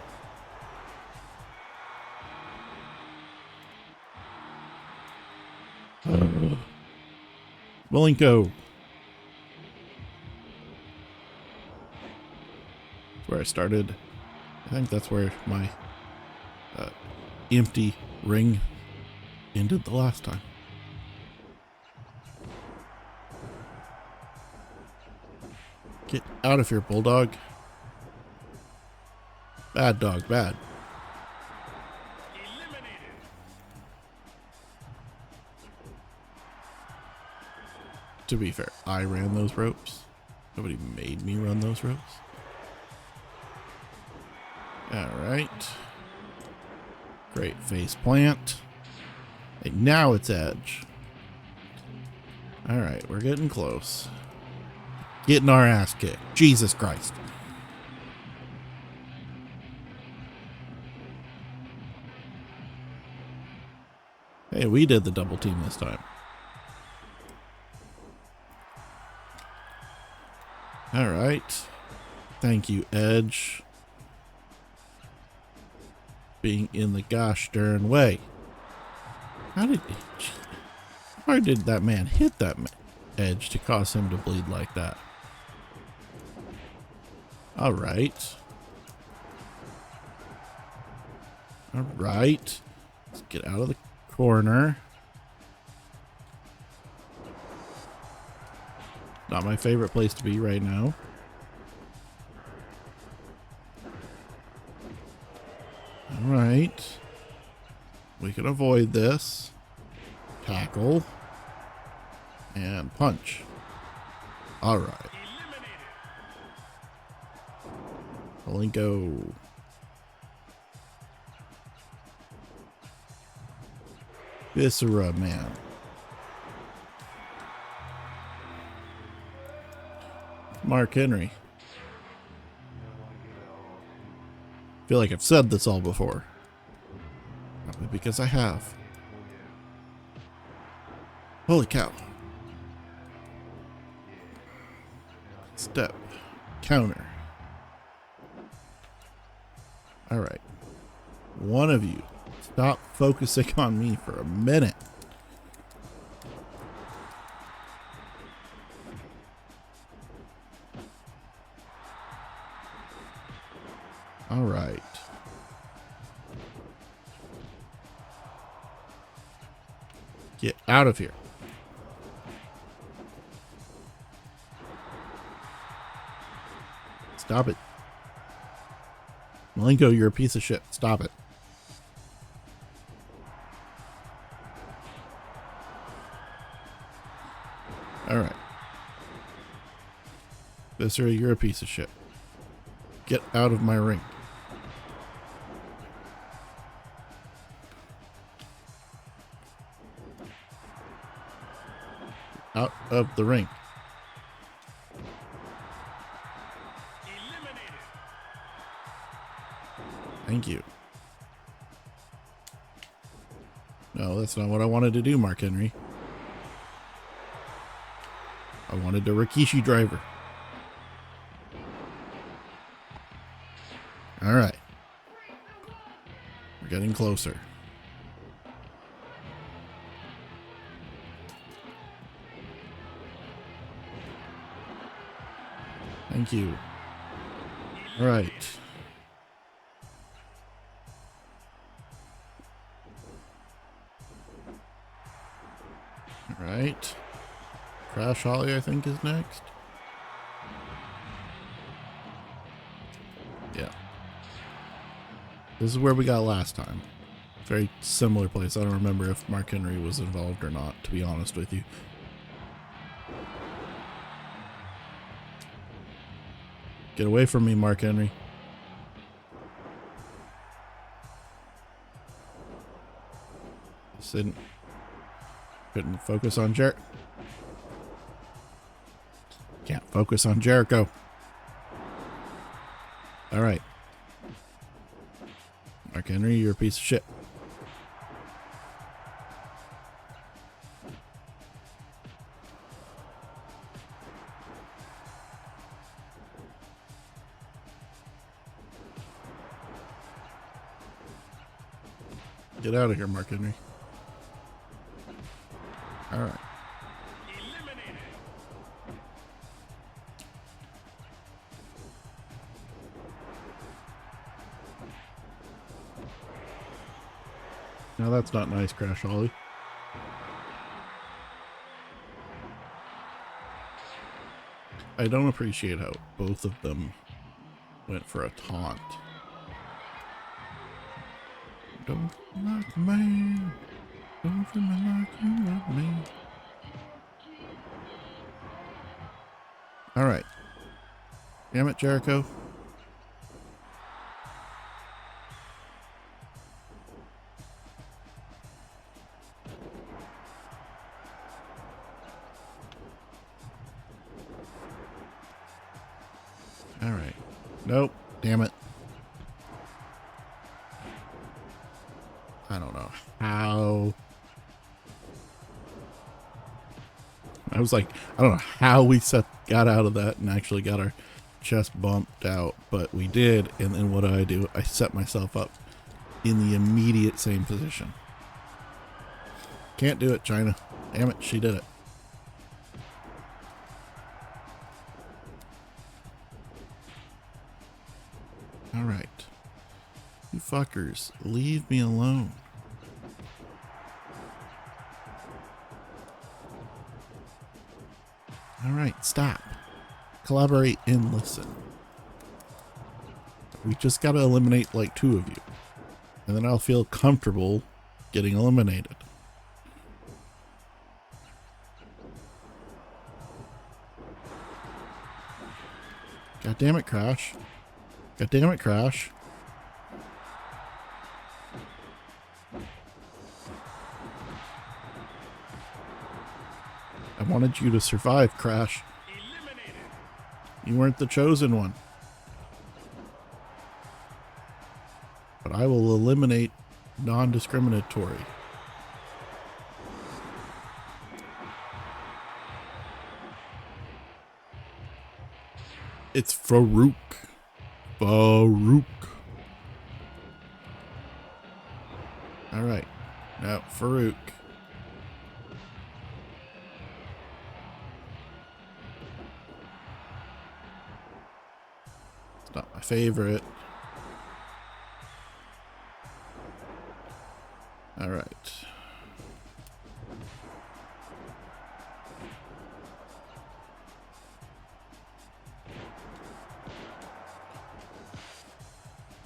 Malenko. That's where I started. I think that's where my empty ring ended the last time. Get out of here, Bulldog. Bad dog, bad. Eliminated. To be fair, I ran those ropes. Nobody made me run those ropes. Alright. Great face plant. Hey, now it's Edge. Alright, we're getting close. Getting our ass kicked. Jesus Christ. Hey, we did the double team this time. Alright. Thank you, Edge. Being in the gosh darn way. How did that man hit that Edge to cause him to bleed like that? Alright. Alright. Let's get out of the corner. Not my favorite place to be right now. Alright. We can avoid this. Tackle. And punch. Alright. Malenko. Viscera, man. Mark Henry. Feel like I've said this all before. Probably because I have. Holy cow. Step. Counter. Alright. One of you, stop focusing on me for a minute. Alright. Get out of here. Stop it. Malenko, you're a piece of shit. Stop it. Alright. Viscera, you're a piece of shit. Get out of my ring. Out of the ring. Eliminated. Thank you. No, that's not what I wanted to do, Mark Henry. I wanted a Rikishi driver. All right. We're getting closer. Thank you. All right. All right. Crash Holly, I think, is next. Yeah. This is where we got last time. Very similar place. I don't remember if Mark Henry was involved or not, to be honest with you. Get away from me, Mark Henry. Couldn't focus on Jericho. Can't focus on Jericho. All right. Mark Henry, you're a piece of shit. Get out of here, Mark Henry. All right. Eliminated. Now that's not nice, Crash Holly. I don't appreciate how both of them went for a taunt. Don't like me. Don't feel like you love me. All right. Damn it, Jericho. All right. Nope. Damn it. I don't know how. I was like, I don't know how we got out of that and actually got our chest bumped out, but we did. And then what do? I set myself up in the immediate same position. Can't do it, China. Damn it, she did it. All right. You fuckers, leave me alone. All right, stop. Collaborate and listen. We just got to eliminate like 2 of you. And then I'll feel comfortable getting eliminated. God damn it, Crash. God damn it, Crash. I wanted you to survive, Crash. Eliminated. You weren't the chosen one. But I will eliminate non-discriminatory. It's Farouk. Farouk. All right. Now, Farouk. It's not my favorite. All right.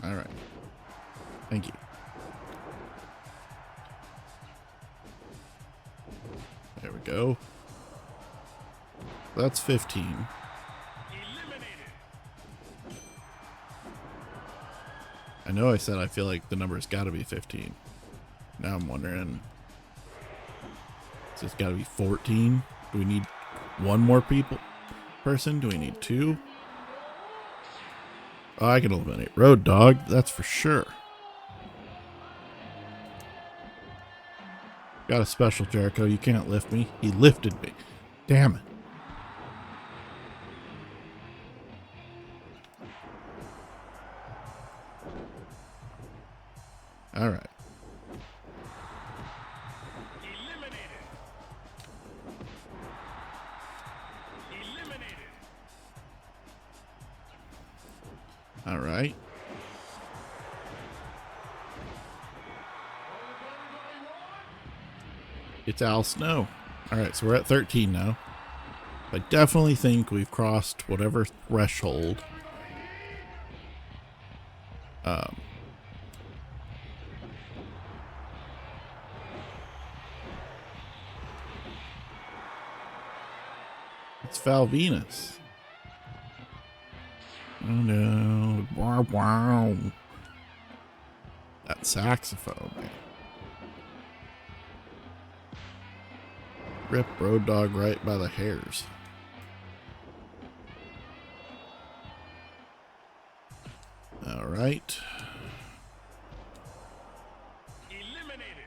All right. Thank you. There we go. That's 15. Eliminated. I know I said I feel like the number's got to be 15. Now I'm wondering, is this got to be 14? Do we need one more person? Do we need 2? Oh, I can eliminate Road Dogg, that's for sure. Got a special, Jericho. You can't lift me. He lifted me. Damn it. All right. Eliminated. Eliminated. All right. It's Al Snow. All right, so we're at 13 now. I definitely think we've crossed whatever threshold. It's Val Venus. Oh no. Wow, wow. That saxophone, man. Rip Road Dogg right by the hairs. All right. Eliminated.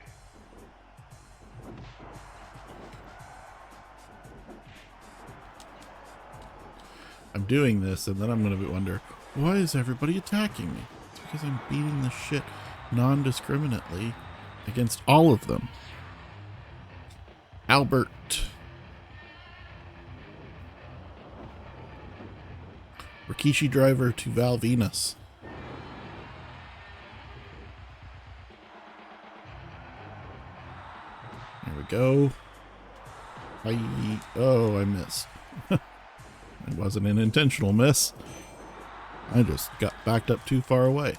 I'm doing this, and then I'm going to wonder, why is everybody attacking me? It's because I'm beating the shit non-discriminately against all of them. Albert. Rikishi driver to Val Venus. There we go. Oh, I missed. It wasn't an intentional miss. I just got backed up too far away.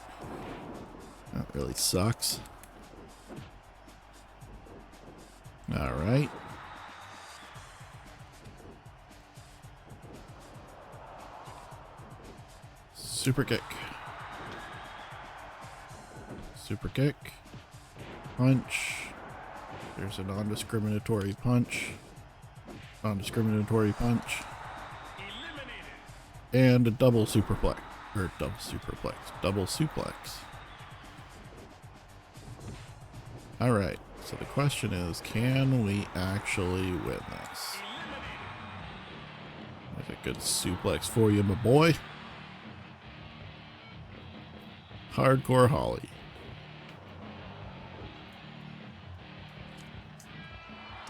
That really sucks. All right. Super kick. Super kick. Punch. There's a non-discriminatory punch. Non-discriminatory punch. And a double superplex. Or double superplex. Double suplex. Alright. So the question is, can we actually win this? There's a good suplex for you, my boy. Hardcore Holly.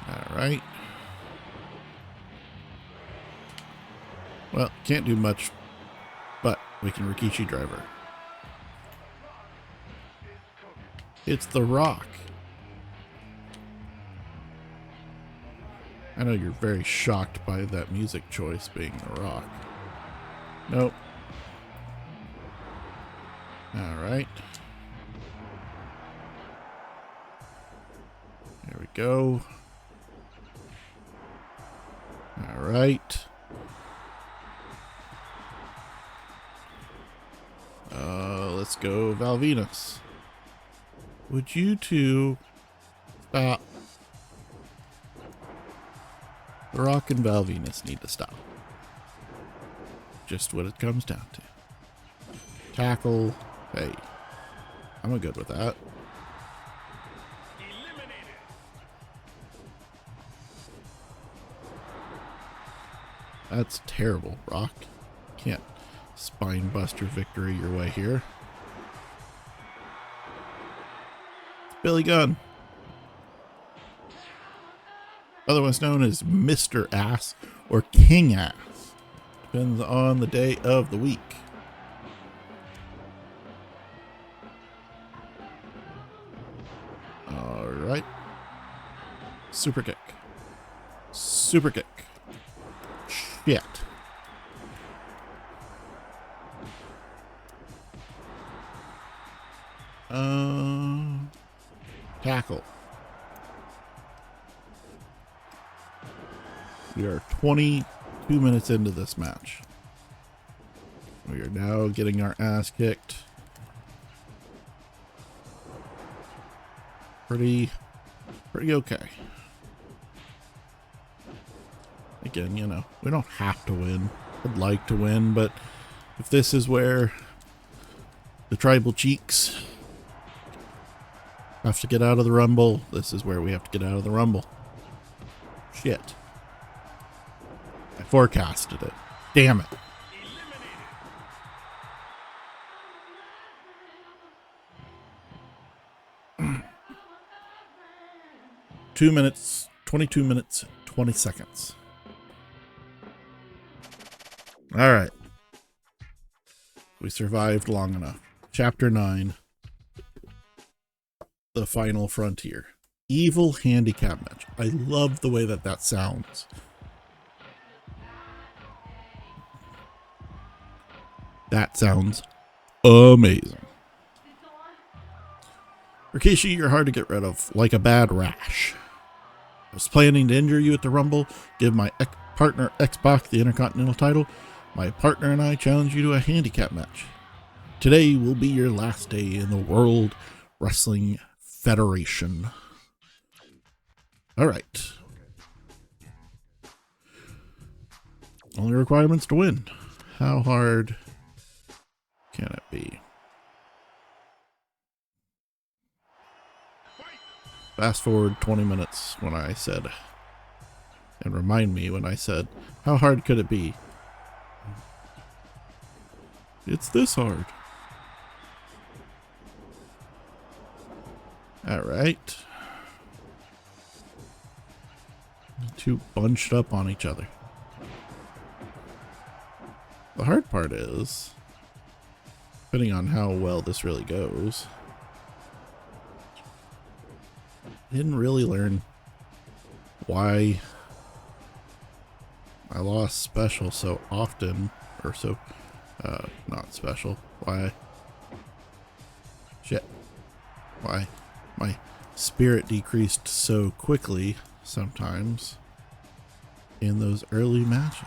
Alright. Well, can't do much, but we can Rikishi driver. It's The Rock. I know you're very shocked by that music choice being The Rock. Nope. Alright. There we go. Alright. Let's go Val Venus. Would you two stop? The Rock and Val Venus need to stop. Just what it comes down to. Tackle. Hey, I'm good with that. That's terrible, Rock. Can't spine buster victory your way here. It's Billy Gunn, otherwise known as Mr. Ass or King Ass. Depends on the day of the week. Alright. Super kick. Super kick. Shit. Tackle. We are 22 minutes into this match. We are now getting our ass kicked. Pretty okay. Again, you know, we don't have to win. I'd like to win, but if this is where the tribal cheeks have to get out of the Rumble, this is where we have to get out of the Rumble. Shit. I forecasted it. Damn it. 2 minutes, 22 minutes, 20 seconds. All right. We survived long enough. Chapter 9. The Final Frontier. Evil handicap match. I love the way that that sounds. That sounds amazing. Rikishi, you're hard to get rid of, like a bad rash. I was planning to injure you at the Rumble, give my partner X-Pac the Intercontinental title. My partner and I challenge you to a handicap match. Today will be your last day in the World Wrestling Federation. All right. Only requirements to win. How hard can it be? Fast forward 20 minutes when I said, and remind me when I said, how hard could it be? It's this hard. All right. Two bunched up on each other. The hard part is, depending on how well this really goes, I didn't really learn why I lost special so often, or so, not special. Why my spirit decreased so quickly sometimes in those early matches.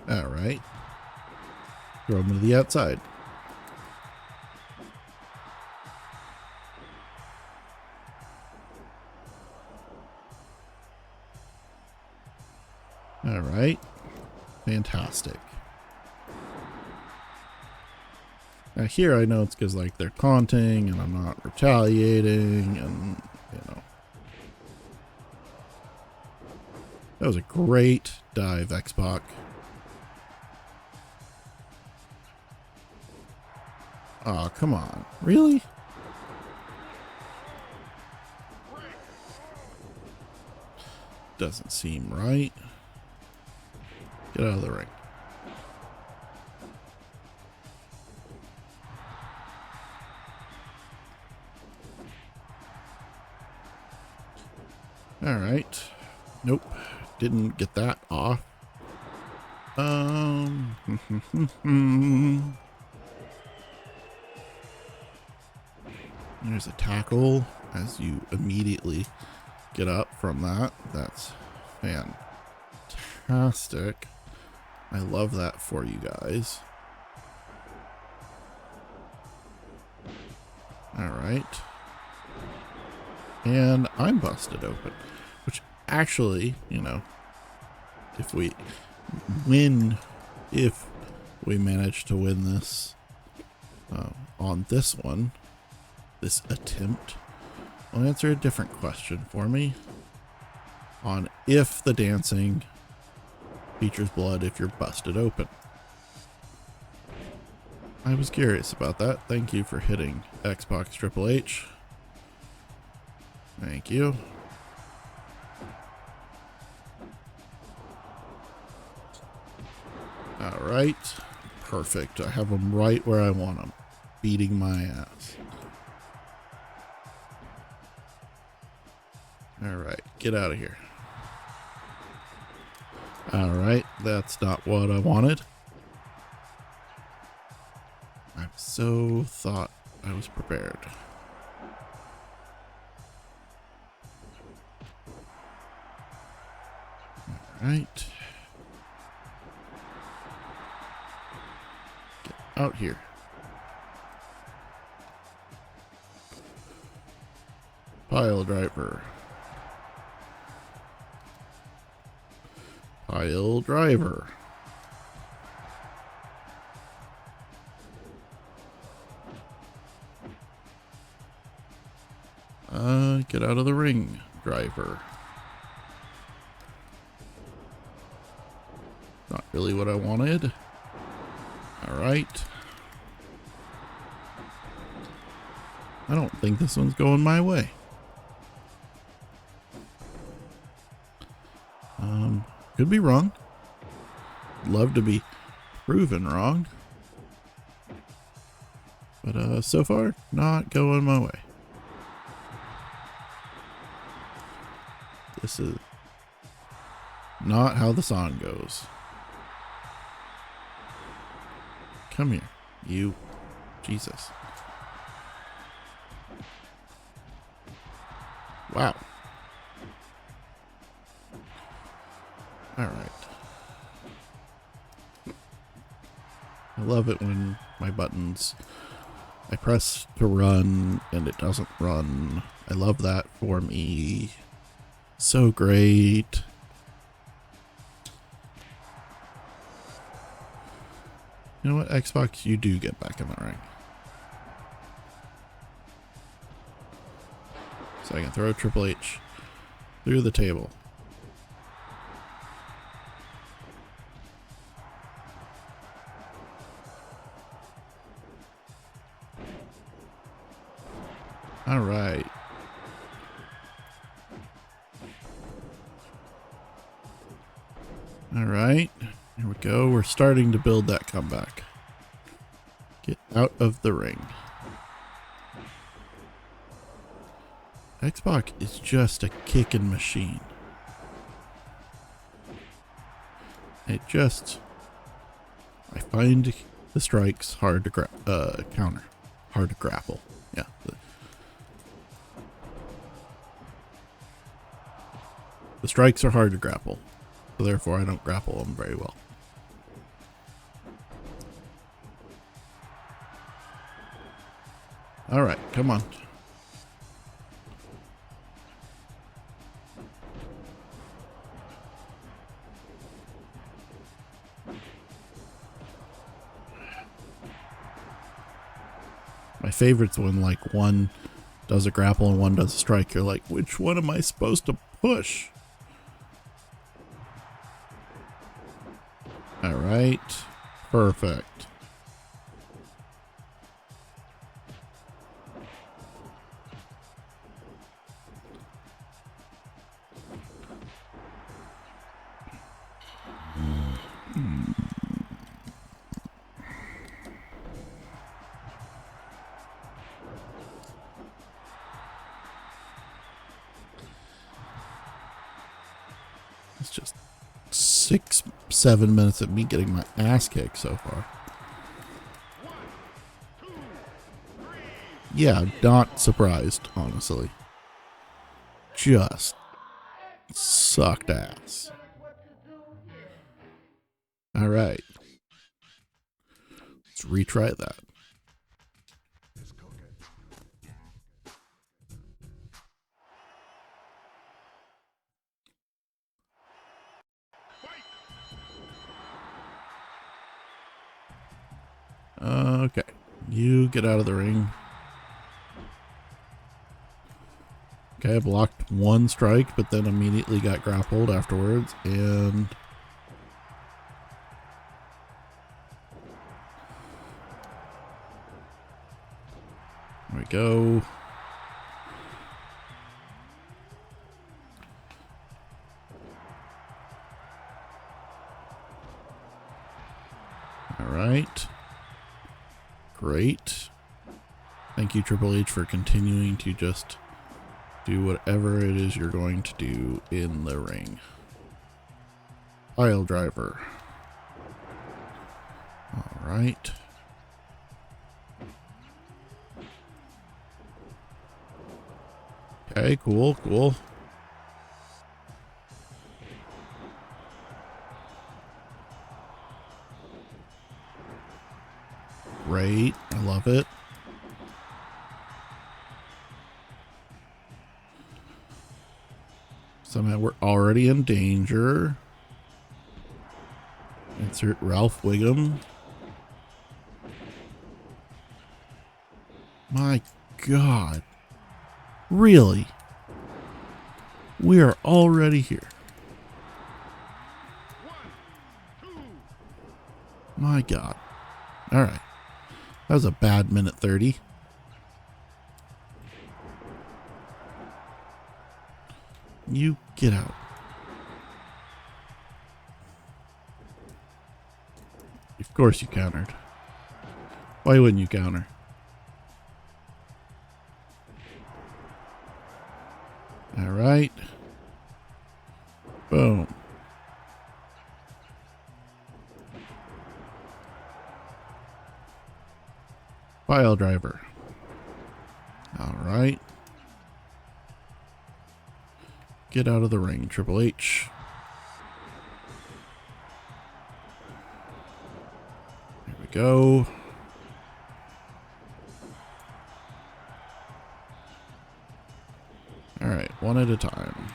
All right. Throw him to the outside. All right. Fantastic. Now here I know it's because like they're taunting and I'm not retaliating and, you know. That was a great dive, X-Pac. Oh, come on. Really? Doesn't seem right. Get out of the ring. All right. Nope. Didn't get that off. There's a tackle as you immediately get up from that. That's fantastic. I love that for you guys. All right. And I'm busted open, which actually, you know, if we manage to win this on this one, this attempt, will answer a different question for me on if the dancing features blood if you're busted open. I was curious about that. Thank you for hitting Xbox Triple H. Thank you. All right. Perfect. I have them right where I want them. Beating my ass. All right. Get out of here. All right. That's not what I wanted. I so thought I was prepared. All right. Get out here. Pile driver. Pile driver. Get out of the ring, driver. Not really what I wanted. All right. I don't think this one's going my way. Could be wrong. Love to be proven wrong. But so far, not going my way. This is not how the song goes. Come here, you. Jesus. Wow. All right. I love it when my buttons, I press to run and it doesn't run. I love that for me. So great. You know what, Xbox, you do get back in the ring. So I can throw Triple H through the table. All right. All right. Here we go. We're starting to build that comeback. Get out of the ring. Xbox is just a kicking machine. I find the strikes hard to counter. Hard to grapple. Yeah. The strikes are hard to grapple. So therefore I don't grapple them very well. Alright, come on. My favorite's when like one does a grapple and one does a strike. You're like, which one am I supposed to push? Alright. Perfect. It's just 6-7 minutes of me getting my ass kicked so far. Yeah, I'm not surprised, honestly. Just sucked ass. Alright. Let's retry that. Okay, you get out of the ring. Okay, I blocked one strike, but then immediately got grappled afterwards, and there we go. All right. Great. Thank you, Triple H, for continuing to just do whatever it is you're going to do in the ring. Pile driver. All right. Okay, cool, cool. Great. I love it. Somehow we're already in danger. Insert Ralph Wiggum. My God. Really? We are already here. My God. All right. That was a bad minute 30. You get out. Of course you countered. Why wouldn't you counter? All right. Boom. Pile driver. All right. Get out of the ring, Triple H. Here we go. All right, one at a time.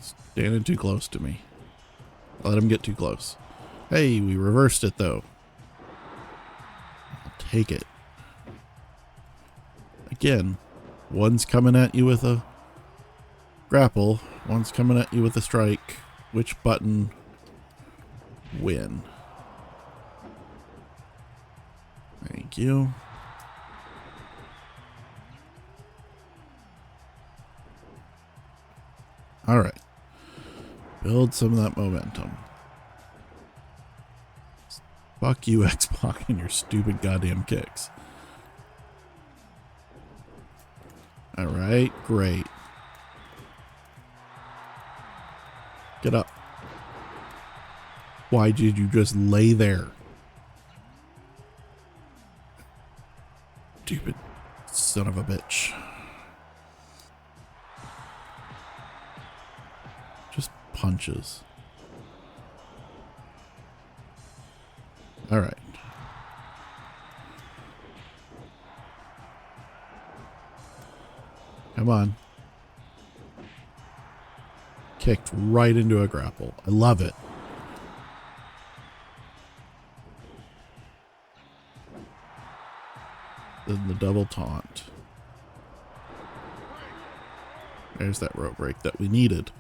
Standing too close to me. Let him get too close. Hey, we reversed it though. I'll take it. Again, one's coming at you with a grapple, one's coming at you with a strike. Which button win? Thank you. All right. Build some of that momentum. Fuck you, X-Pac, and your stupid goddamn kicks. All right, great. Get up. Why did you just lay there? Stupid son of a bitch. Just punches. All right. Come on. Kicked right into a grapple. I love it. Then the double taunt. There's that rope break that we needed.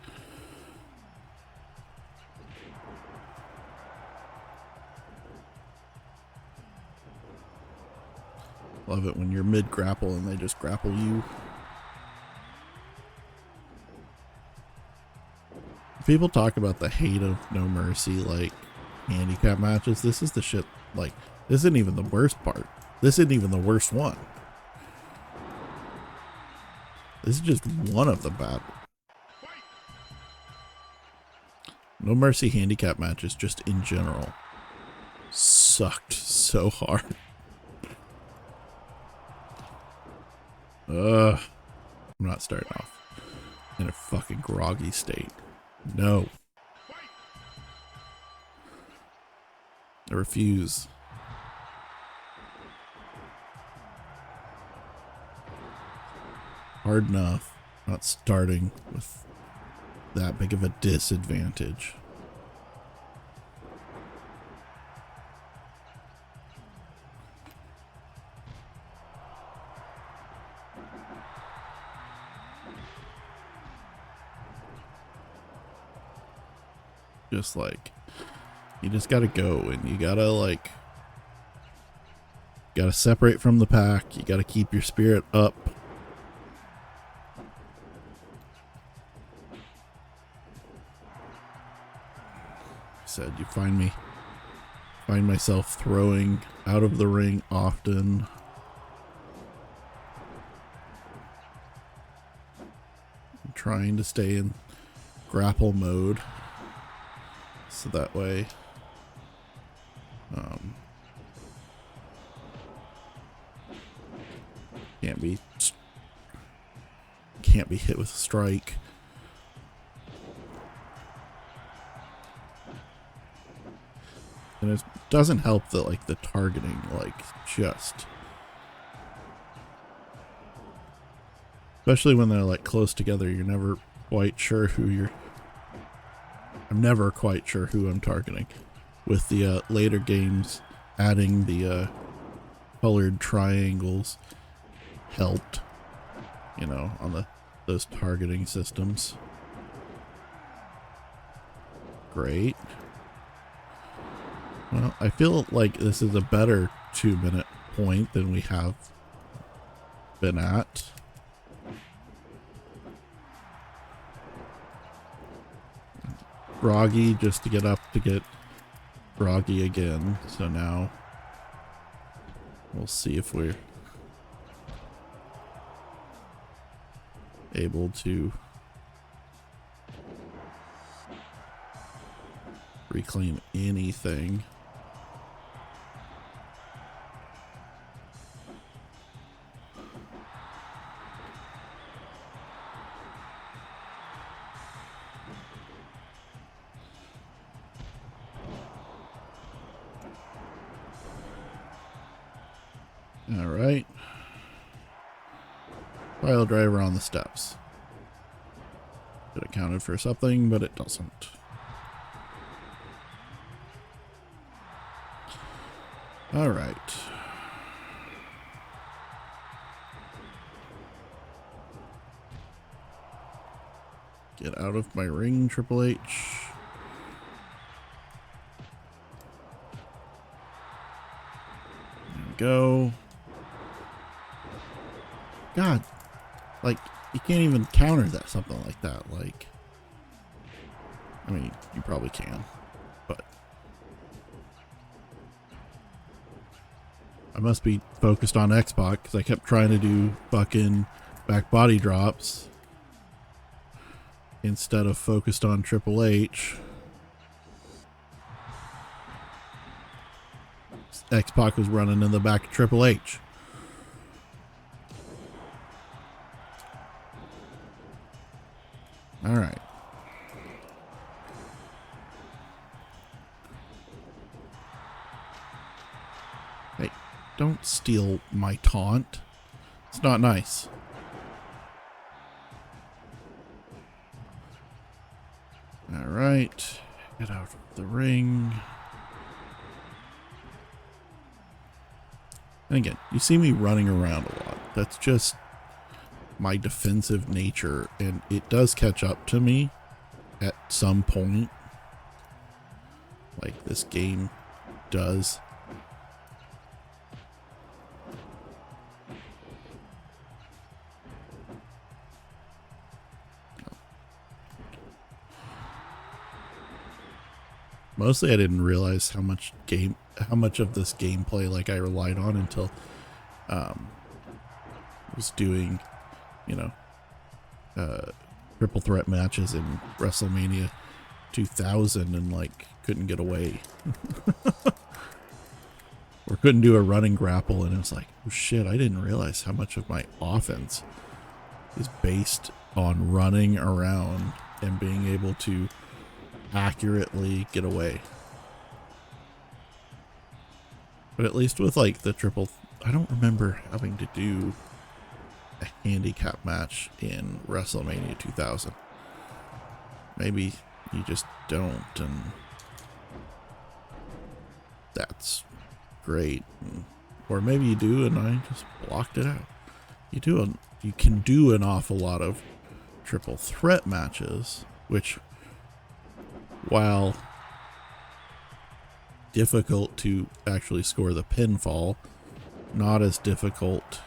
Love it when you're mid grapple and they just grapple you. People talk about the hate of No Mercy, like handicap matches. This is the shit. Like, this isn't even the worst part. This isn't even the worst one. This is just one of the bad. No Mercy handicap matches, just in general, sucked so hard. I'm not starting off in a fucking groggy state. No. I refuse. Hard enough not starting with that big of a disadvantage. Just like, you just gotta go and you gotta like, gotta separate from the pack. You gotta keep your spirit up. Said you find myself throwing out of the ring often. I'm trying to stay in grapple mode so that way can't be hit with a strike. And it doesn't help that like the targeting, like just, especially when they're like close together, you're never quite sure who I'm never quite sure who I'm targeting. With the later games, adding the colored triangles helped, you know, on those targeting systems. Great. Well, I feel like this is a better 2-minute point than we have been at. Groggy just to get up to get groggy again. So now we'll see if we're able to reclaim anything. All right. Pile driver on the steps. It accounted for something, but it doesn't. All right. Get out of my ring, Triple H. go. God, like, you can't even counter that, something like that. Like, I mean, you probably can, but I must be focused on X-Pac because I kept trying to do fucking back body drops instead of focused on Triple H. X-Pac was running in the back of Triple H. All right. Hey, don't steal my taunt. It's not nice. All right. Get out of the ring. And again, you see me running around a lot. That's just my defensive nature, and it does catch up to me at some point. Like, this game does. Mostly I didn't realize how much of this gameplay like I relied on until I was doing, you know, triple threat matches in WrestleMania 2000 and like couldn't get away. Or couldn't do a running grapple, and it's like, oh shit, I didn't realize how much of my offense is based on running around and being able to accurately get away. But at least with like the triple, I don't remember having to do a handicap match in WrestleMania 2000. Maybe you just don't, and that's great. Or maybe you do and I just blocked it out. You can do an awful lot of triple threat matches, which, while difficult to actually score the pinfall, not as difficult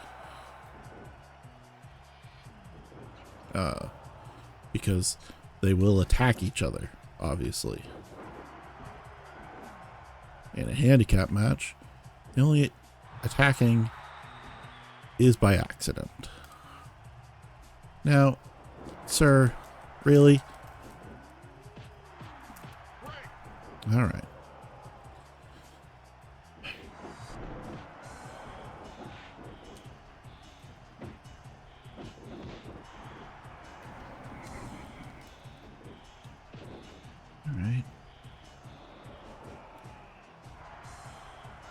because they will attack each other, obviously. In a handicap match, the only attacking is by accident. Now, sir, really? All right. All right.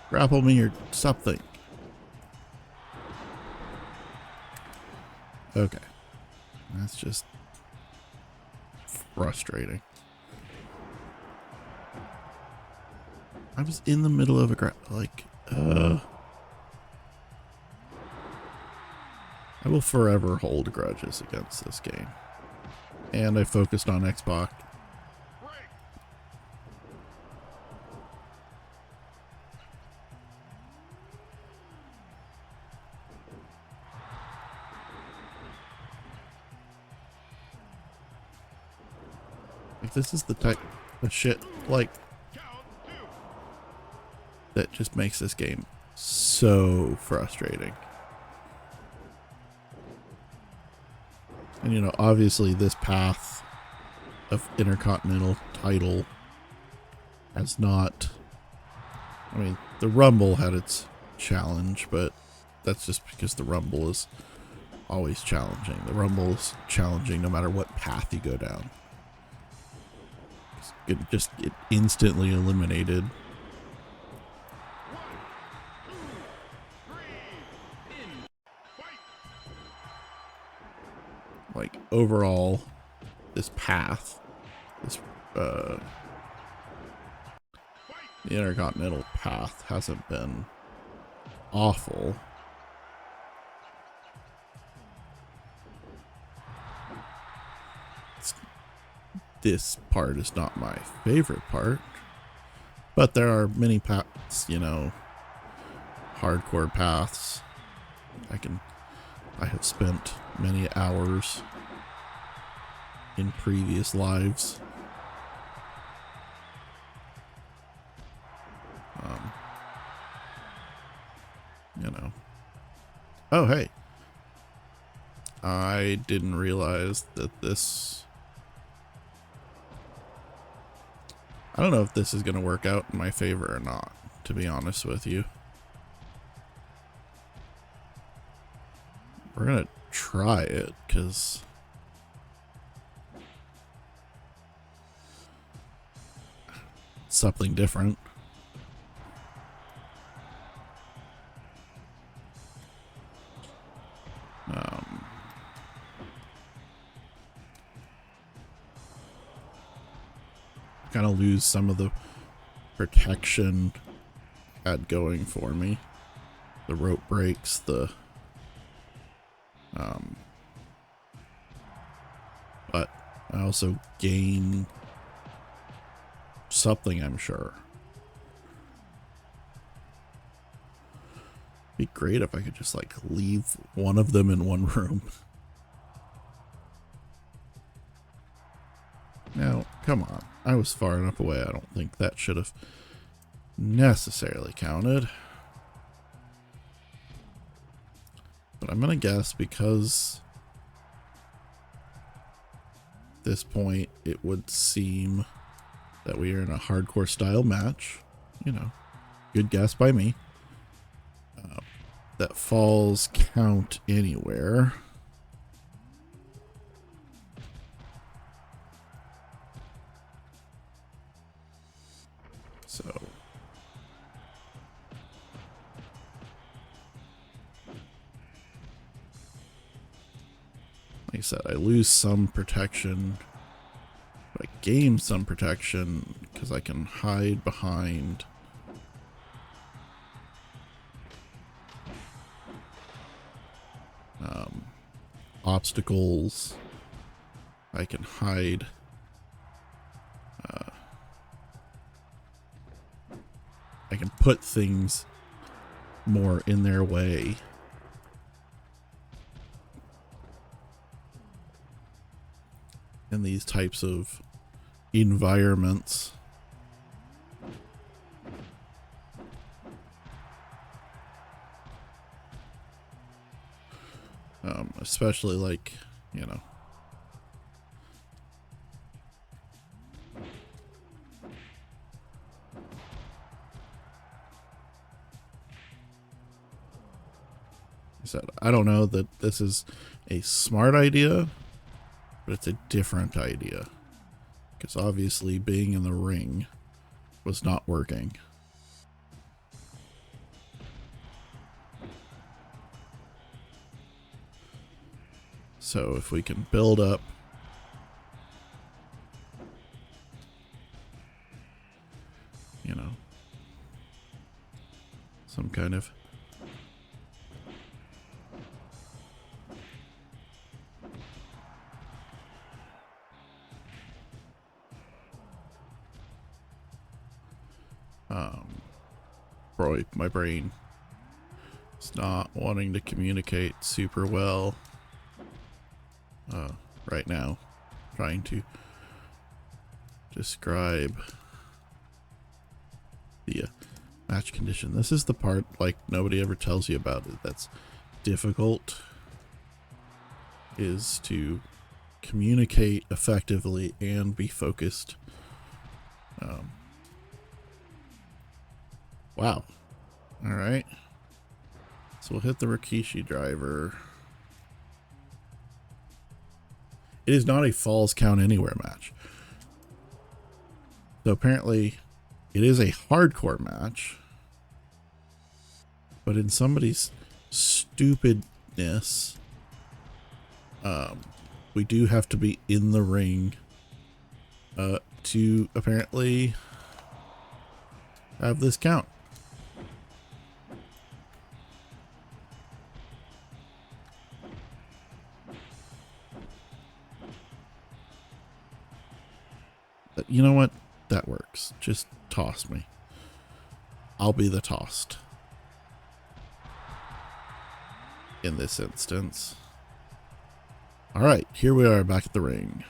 Grapple me or something. Okay. That's just frustrating. I was in the middle of a I will forever hold grudges against this game. And I focused on Xbox. Like, this is the type of shit, like, that just makes this game so frustrating. And, you know, obviously this path of Intercontinental title has not, I mean, the Rumble had its challenge, but that's just because the Rumble is always challenging. The Rumble is challenging no matter what path you go down. It just get instantly eliminated. Like, overall, this path, the Intercontinental path hasn't been awful. This part is not my favorite part, but there are many paths, you know, hardcore paths. I have spent many hours in previous lives. You know. Oh, hey. I didn't realize that this... I don't know if this is going to work out in my favor or not, to be honest with you. We're going to try it, because... something different. Kind of lose some of the protection at going for me. The rope breaks, but I also gain something, I'm sure. Be great if I could just like leave one of them in one room. Now, come on. I was far enough away. I don't think that should have necessarily counted. But I'm going to guess because at this point it would seem that we are in a hardcore style match. You know, good guess by me. That falls count anywhere. So like I said, I lose some protection, but I gain some protection because I can hide behind obstacles. I can hide I can put things more in their way. In these types of environments. Especially like, you know, I don't know that this is a smart idea, but it's a different idea. Because obviously being in the ring was not working. So if we can build up you know, some kind of boy, my brain is not wanting to communicate super well right now. Trying to describe the match condition. This is the part like nobody ever tells you about it that's difficult, is to communicate effectively and be focused. Wow. All right. So we'll hit the Rikishi driver. It is not a falls count anywhere match. So apparently it is a hardcore match. But in somebody's stupidness, we do have to be in the ring to apparently have this count. You know what? That works. Just toss me. I'll be the tossed. in this instance. All right, here we are back at the ring.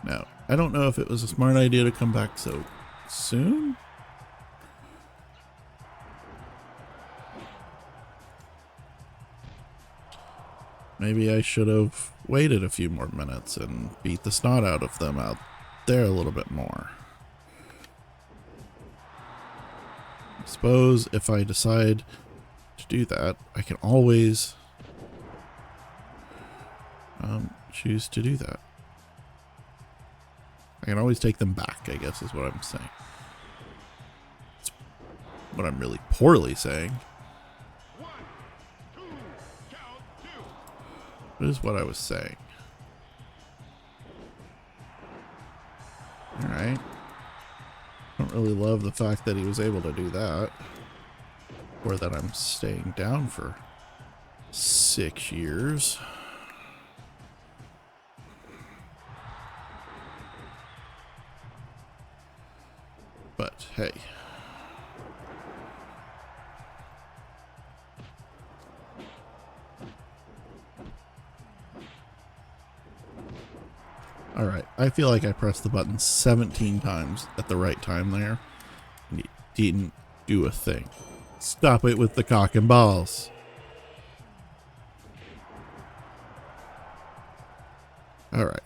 Now, I don't know if it was a smart idea to come back so soon. Maybe I should have waited a few more minutes and beat the snot out of them out there a little bit more. I suppose if I decide to do that, I can always choose to do that. I can always take them back, I guess is what I'm saying. It's what I'm really poorly saying. 1, 2, count 2. What is what I was saying? Alright. I don't really love the fact that he was able to do that. Or that I'm staying down for 6 years. But hey. Alright, I feel like I pressed the button 17 times at the right time there. And it didn't do a thing. Stop it with the cock and balls. Alright.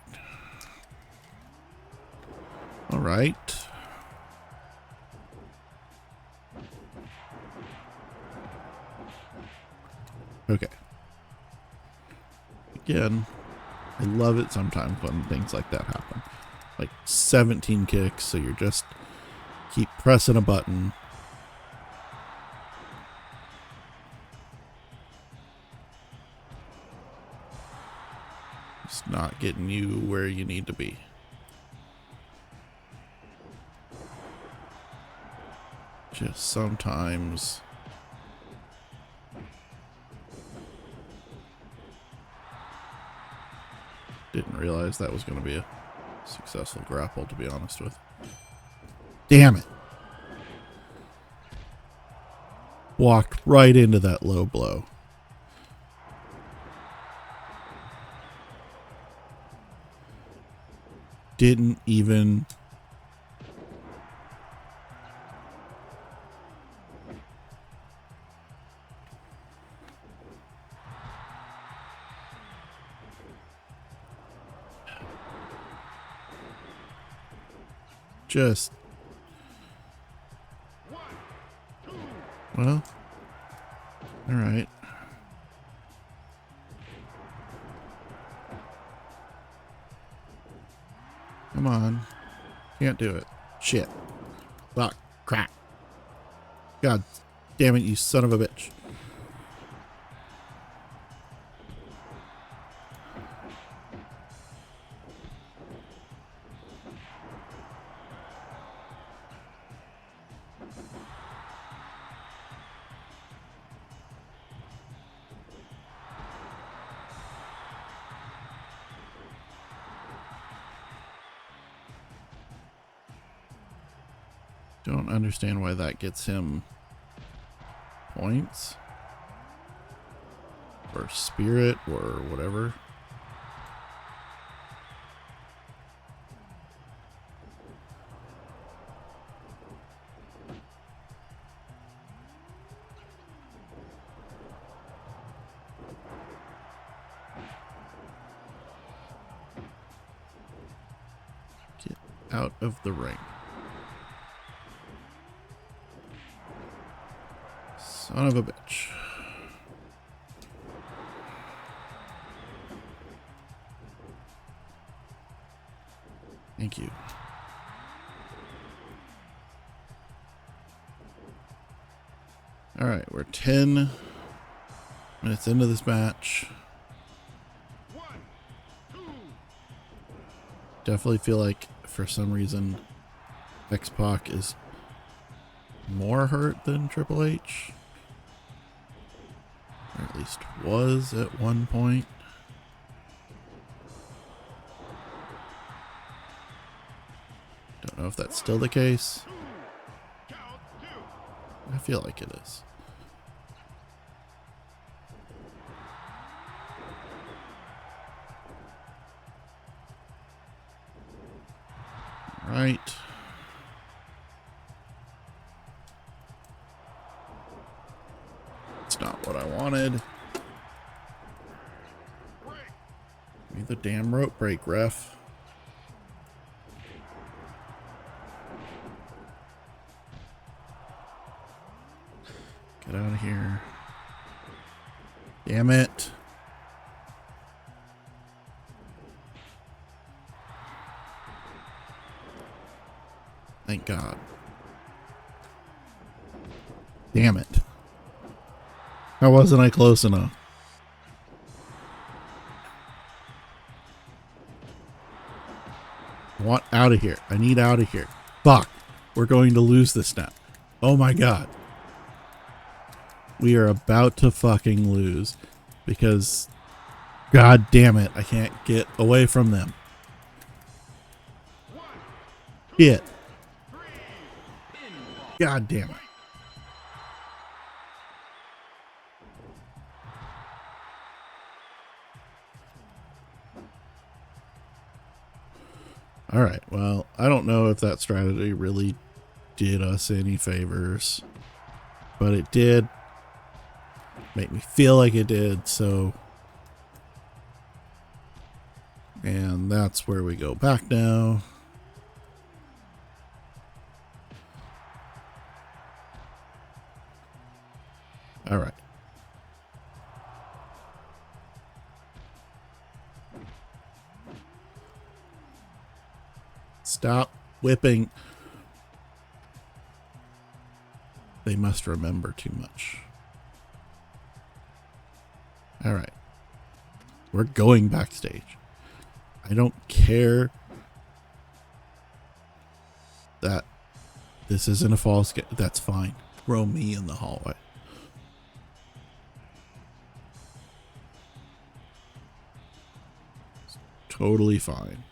Alright. Okay. Again, I love it sometimes when things like that happen. Like 17 kicks, so you're just keep pressing a button. It's not getting you where you need to be. Just sometimes. Didn't realize that was going to be a successful grapple, to be honest with. Damn it. Walked right into that low blow. Didn't even... Just... Well... Alright. Come on. Can't do it. Shit. Fuck. Crap. God damn it, you son of a bitch. Don't understand why that gets him points or spirit or whatever. Get out of the ring. Son of a bitch. Thank you. Alright, we're 10 minutes into this match. 1, 2. Definitely feel like, for some reason, X-Pac is more hurt than Triple H. Or at least was at one point. Don't know if that's still the case. Count two. I feel like it is. Right. It's not what I wanted. Break. Give me the damn rope break, ref. Get out of here. Damn it. Thank God. Damn it. How wasn't I close enough? I want out of here. I need out of here. Fuck. We're going to lose this now. Oh my God. We are about to fucking lose because God damn it, I can't get away from them. Shit. God damn it. All right. Well, I don't know if that strategy really did us any favors, but it did make me feel like it did. So, and that's where we go back now. All right. Stop whipping. They must remember too much. All right. We're going backstage. I don't care that this isn't a false game. That's fine. Throw me in the hallway. It's totally fine.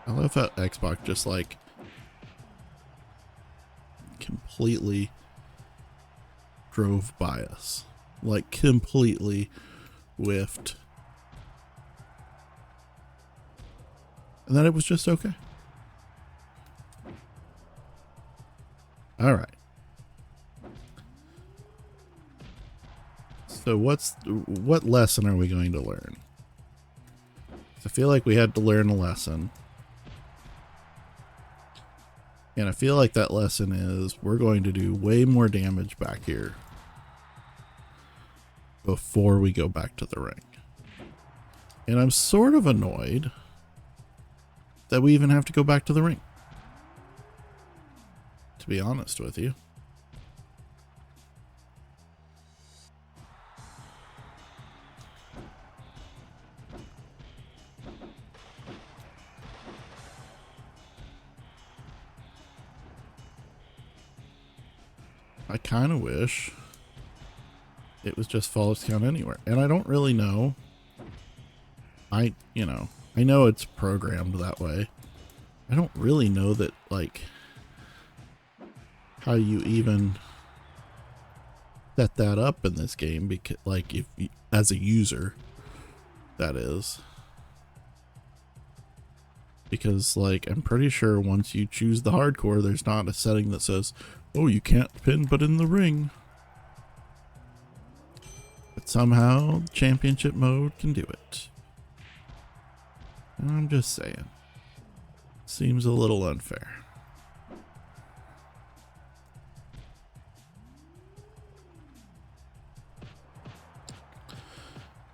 I love how Xbox just like completely drove by us. Like completely whiffed. And then it was just okay. All right. So what lesson are we going to learn? I feel like we had to learn a lesson. And I feel like that lesson is we're going to do way more damage back here before we go back to the ring. And I'm sort of annoyed that we even have to go back to the ring, to be honest with you. I kind of wish it was just Falls Count Anywhere. And I don't really know. I know it's programmed that way. I don't really know that, like, how you even set that up in this game, because, like, if you, as a user, that is. Because, like, I'm pretty sure once you choose the hardcore, there's not a setting that says, oh, you can't pin but in the ring. But somehow, championship mode can do it. And I'm just saying. Seems a little unfair.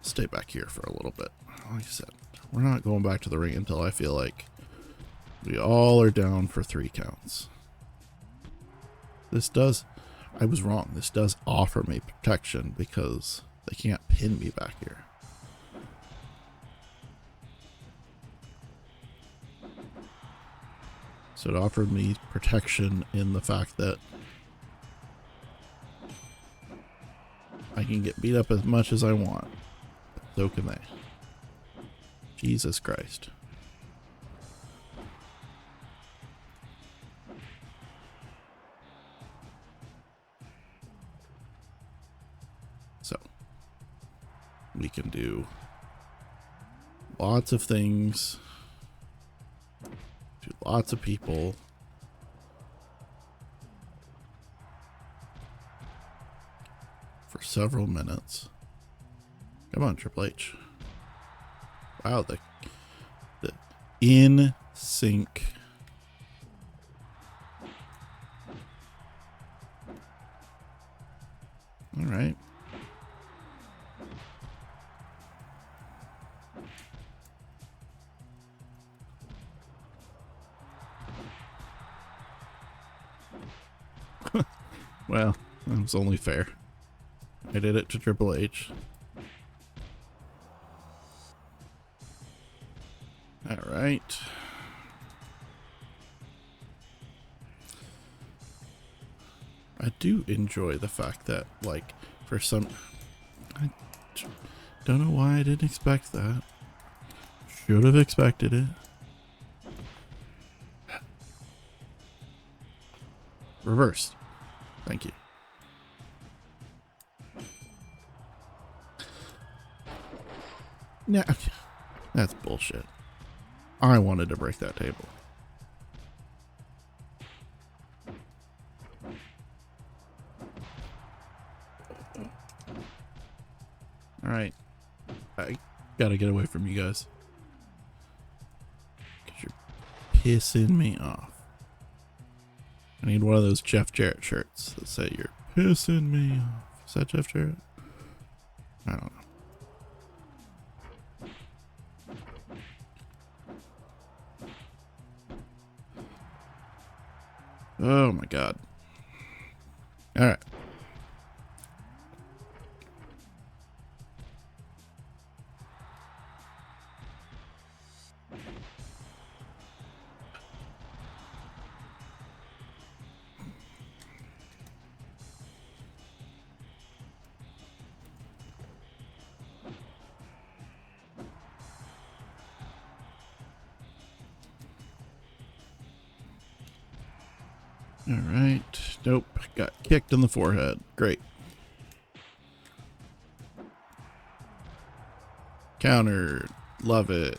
Stay back here for a little bit. Like I said, we're not going back to the ring until I feel like we all are down for 3 counts. This does, I was wrong. This does offer me protection because they can't pin me back here. So it offered me protection in the fact that I can get beat up as much as I want. So can they. Jesus Christ. So, we can do lots of things to lots of people. For several minutes. Come on, Triple H. Wow, the in sync. All right. Well, that was only fair. I did it to Triple H. All right. I do enjoy the fact that, like, for some... I don't know why I didn't expect that. Should have expected it. Reversed. Thank you. Nah, that's bullshit. I wanted to break that table. Alright. I gotta get away from you guys. Because you're pissing me off. I need one of those Jeff Jarrett shirts that say you're pissing me off. Is that Jeff Jarrett? I don't know. Oh my god. Alright. Alright. Nope. Got kicked in the forehead. Great. Countered. Love it.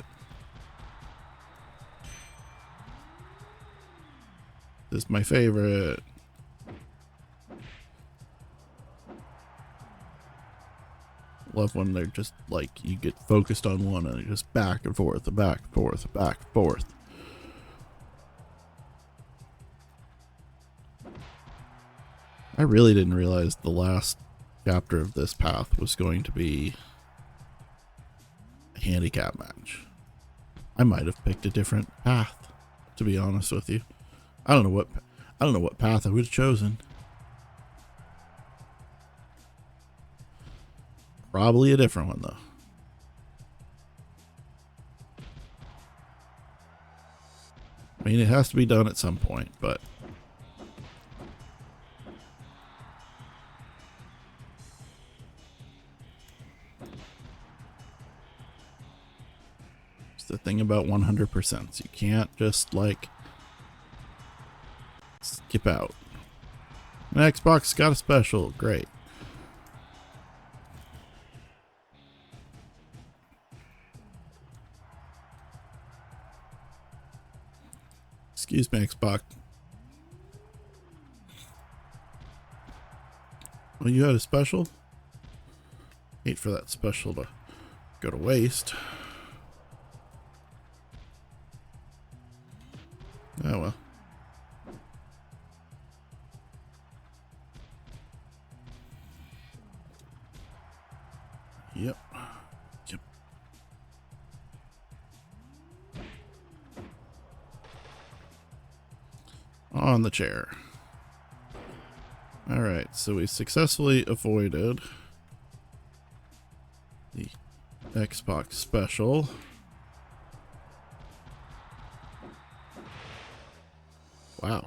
This is my favorite. Love when they're just like, you get focused on one and just back and forth and back and forth and back and forth. I really didn't realize the last chapter of this path was going to be a handicap match. I might have picked a different path, to be honest with you. I don't know what path I would have chosen. Probably a different one though. I mean, it has to be done at some point, but it's the thing about 100%. You can't just like skip out. Xbox got a special. Great. Excuse me, Xbox. Well, you had a special? Hate for that special to go to waste. Oh well. Yep. Yep. On the chair. Alright, so we successfully avoided the Xbox special. Wow.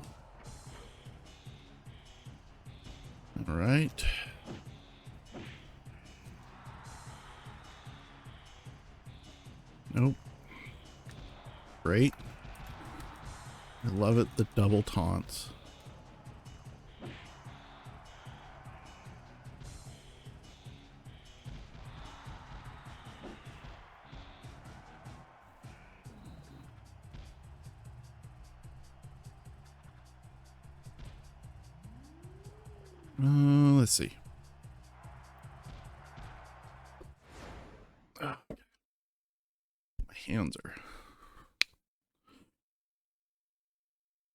Nope. Great. I love it, the double taunts. Let's see. My hands are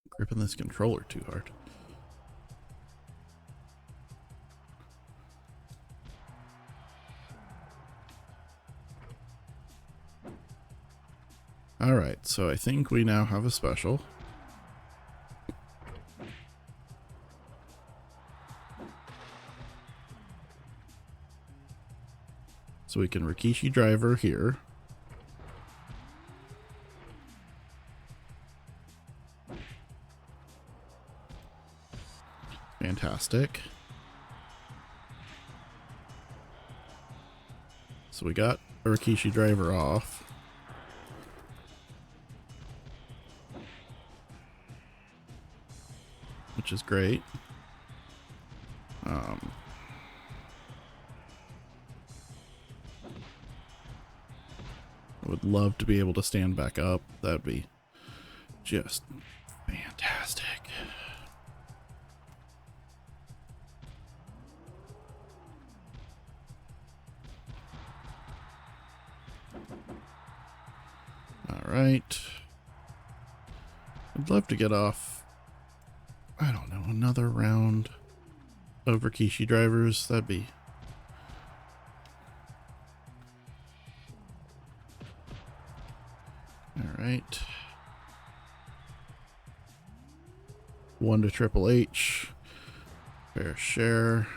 gripping this controller too hard. All right, so I think we now have a special. So we can Rikishi driver here. Fantastic. So we got a Rikishi driver off. Which is great. I would love to be able to stand back up. That'd be just fantastic. All right. I'd love to get off, I don't know, another round of Rikishi drivers. That'd be... All right. 1 to Triple H. Fair share.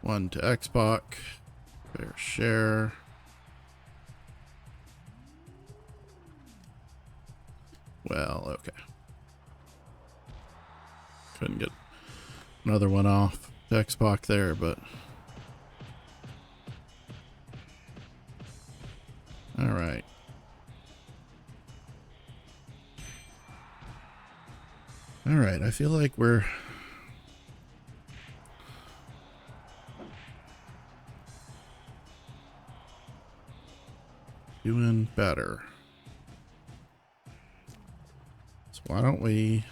1 to X-Pac. Fair share. Well, okay. Couldn't get another one off to X-Pac there, but... All right. All right, I feel like we're doing better. So why don't we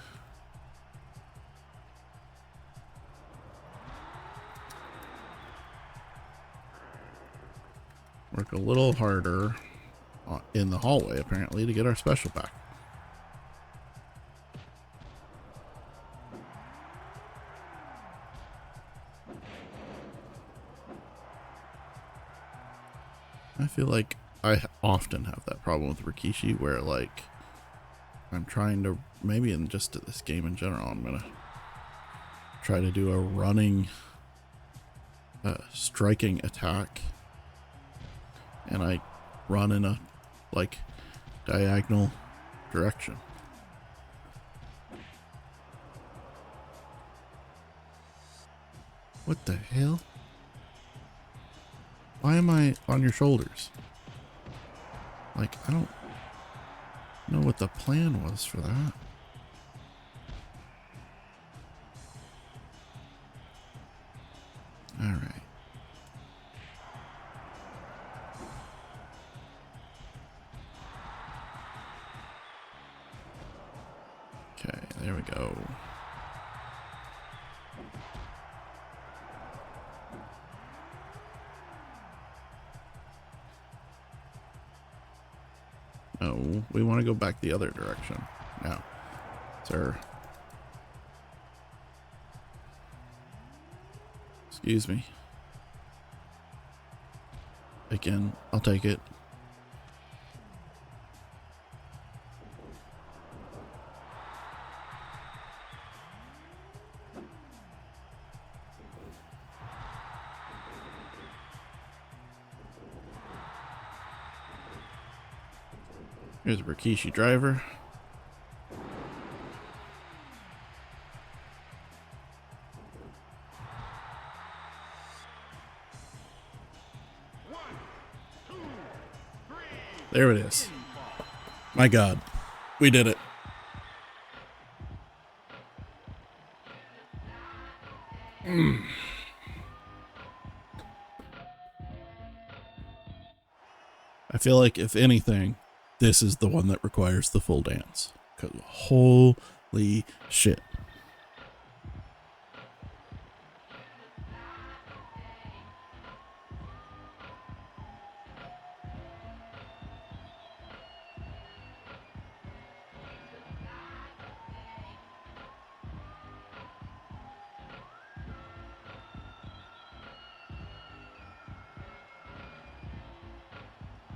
work a little harder in the hallway, apparently, to get our special back. I feel like I often have that problem with Rikishi where, like, I'm trying to, maybe in just this game in general, I'm gonna try to do a running striking attack, and I run in a, like, diagonal direction. What the hell? Why am I on your shoulders? Like, I don't know what the plan was for that. All right. Okay, there we go. No, we want to go back the other direction. No, sir. Excuse me. Again, I'll take it. Here's a Rikishi driver. There it is. My God, we did it. I feel like, if anything, this is the one that requires the full dance. Because holy shit.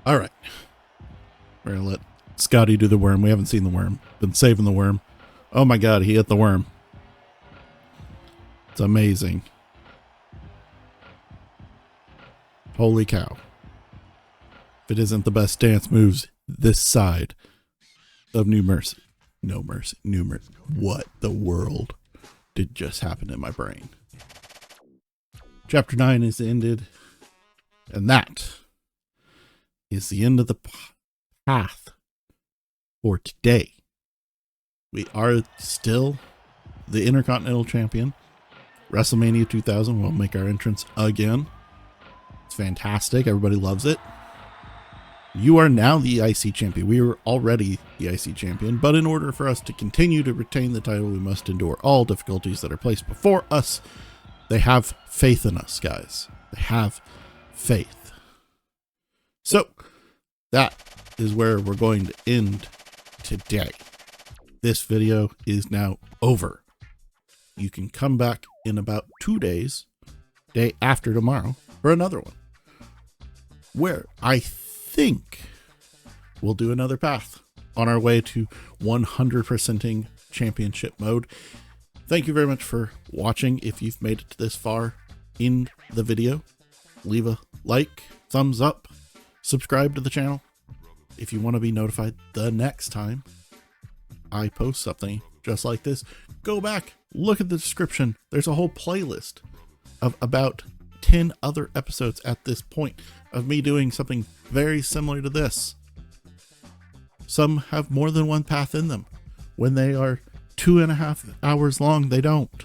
All right. We're going to let Scotty do the worm. We haven't seen the worm. Been saving the worm. Oh my God, he hit the worm. It's amazing. Holy cow. If it isn't the best dance moves this side of No Mercy. No Mercy. New Mercy. What the world did just happen in my brain? Chapter 9 is ended. And that is the end of the path for today. We are still the Intercontinental Champion. WrestleMania 2000 will make our entrance again. It's fantastic. Everybody loves it. You are now the IC champion. We were already the IC champion, but in order for us to continue to retain the title, we must endure all difficulties that are placed before us. They have faith in us, guys. They have faith. So that is where we're going to end today. This video is now over. You can come back in about 2 days, day after tomorrow, for another one, where I think we'll do another path on our way to 100%ing championship mode. Thank you very much for watching. If you've made it this far in the video, leave a like, thumbs up, subscribe to the channel if you want to be notified the next time I post something just like this. Go back, look at the description. There's a whole playlist of about 10 other episodes at this point of me doing something very similar to this. Some have more than one path in them. When they are 2.5 hours long, they don't.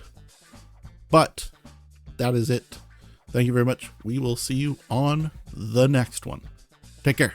But that is it. Thank you very much. We will see you on the next one. Take care.